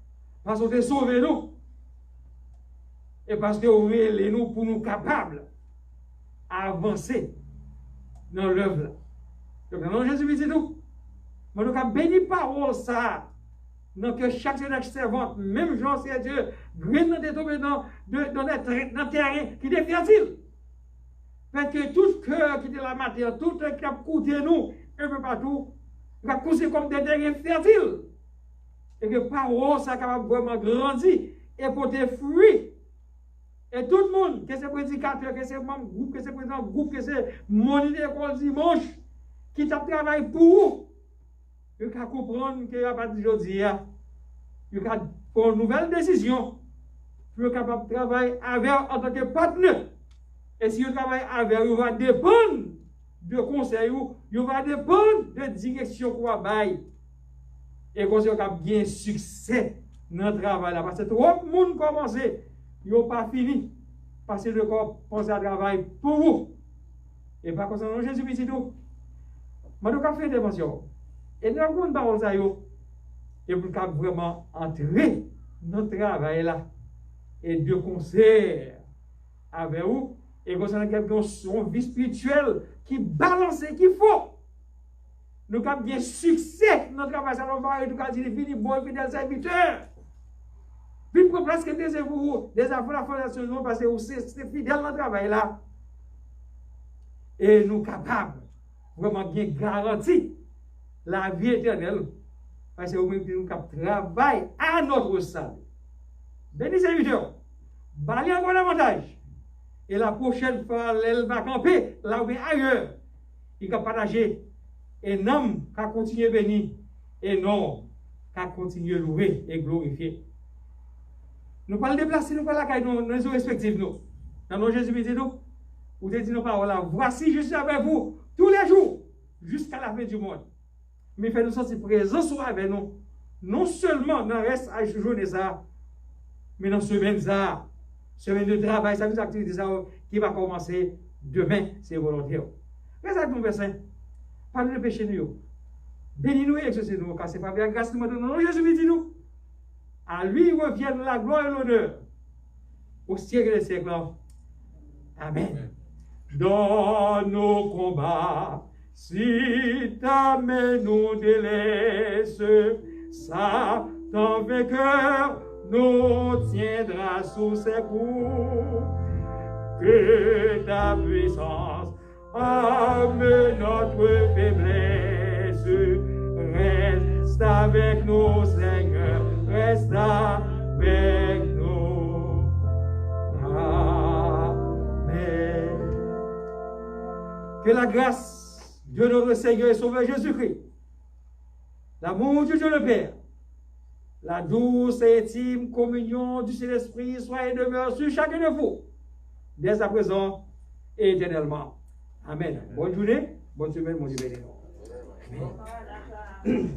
Parce qu'on a sauvé nous. Et parce qu'on relève nous pour nous capables d'avancer dans l'œuvre. Donc, non, Jésus dit tout. Mais nous avons béni parole ça. Donc, chaque servante, même Jean, c'est Dieu, graine est tombé dans le terrain qui est fertile. Parce que tout cœur qui est la matière, tout cœur qui a coûté nous, un peu partout, va pousser comme des terrains fertiles. Et que parole, ça capable vraiment grandir et porter fruit. Et tout le monde, que c'est prédicateur, que c'est membre groupe, que c'est président groupe, que c'est moniteur d'école dimanche, qui travaille pour vous. Vous pouvez comprendre que à partir d'aujourd'hui, vous pouvez prendre une nouvelle décision. Vous êtes capable de travailler avec en tant que partenaire. Et si vous travaillez avec, vous va dépendre de conseils, vous va dépendre de direction qu'on va bailler. Et vous avez bien succès dans le travail là. Parce que trop de monde commence, ils n'ont pas fini. Parce que le corps pense à travail pour vous. Et par contre, Jésus-Christ, tout. Mais nous avons fait une intervention. Et nous avons une parole ça, et pour vraiment entrer dans le travail là, et de concert avec vous, et vous avez quelqu'un son vie spirituelle qui balance, qui faut. Nous avons bien succès dans le travail, ça va être éducatif, fini, bon, fidèle serviteur. Puis pour presque des vous, des affaires la fondation, parce que vous êtes fidèle dans le travail là. Et nous sommes capables, vraiment bien garanti la vie éternelle. Parce que nous travaillons à notre salle. Béni serviteur, balayer encore davantage. Et la prochaine fois, elle va camper là ou ailleurs. Il va partager. Et non, qu'à continuer béni. Et non, qu'à continuer louer et glorifier. Nous pas le déplacer, nous pas la caille, nous nous respectifs nous. Dans nos Jésus dit nous, vous dit nos paroles là, voici je suis avec vous tous les jours jusqu'à la fin du monde. Mais fait nous sentir présents avec nous. Non seulement dans le reste à journée ça, mais dans semaine ça, semaine de travail, ça nous activité ça qui va commencer demain, c'est volontaire. Mais ça nous verset, parlez de péché nous. Bénis-nous et exaucez-nous, car c'est pas bien grâce nous non Jésus dit nous. À lui reviennent la gloire et l'honneur au siècle des siècles. Amen. Dans nos combats, si ta main nous délaisse, Satan vainqueur nous tiendra sous ses coups. Que ta puissance amène notre faiblesse. Reste avec nous, Seigneur, reste avec nous. Amen. Que la grâce de notre Seigneur et Sauveur Jésus-Christ, l'amour de Dieu le Père, la douce et intime communion du Saint-Esprit soit et demeure sur chacun de vous, dès à présent et éternellement. Amen. Bonne journée, bonne semaine, mon Dieu béni. Amen.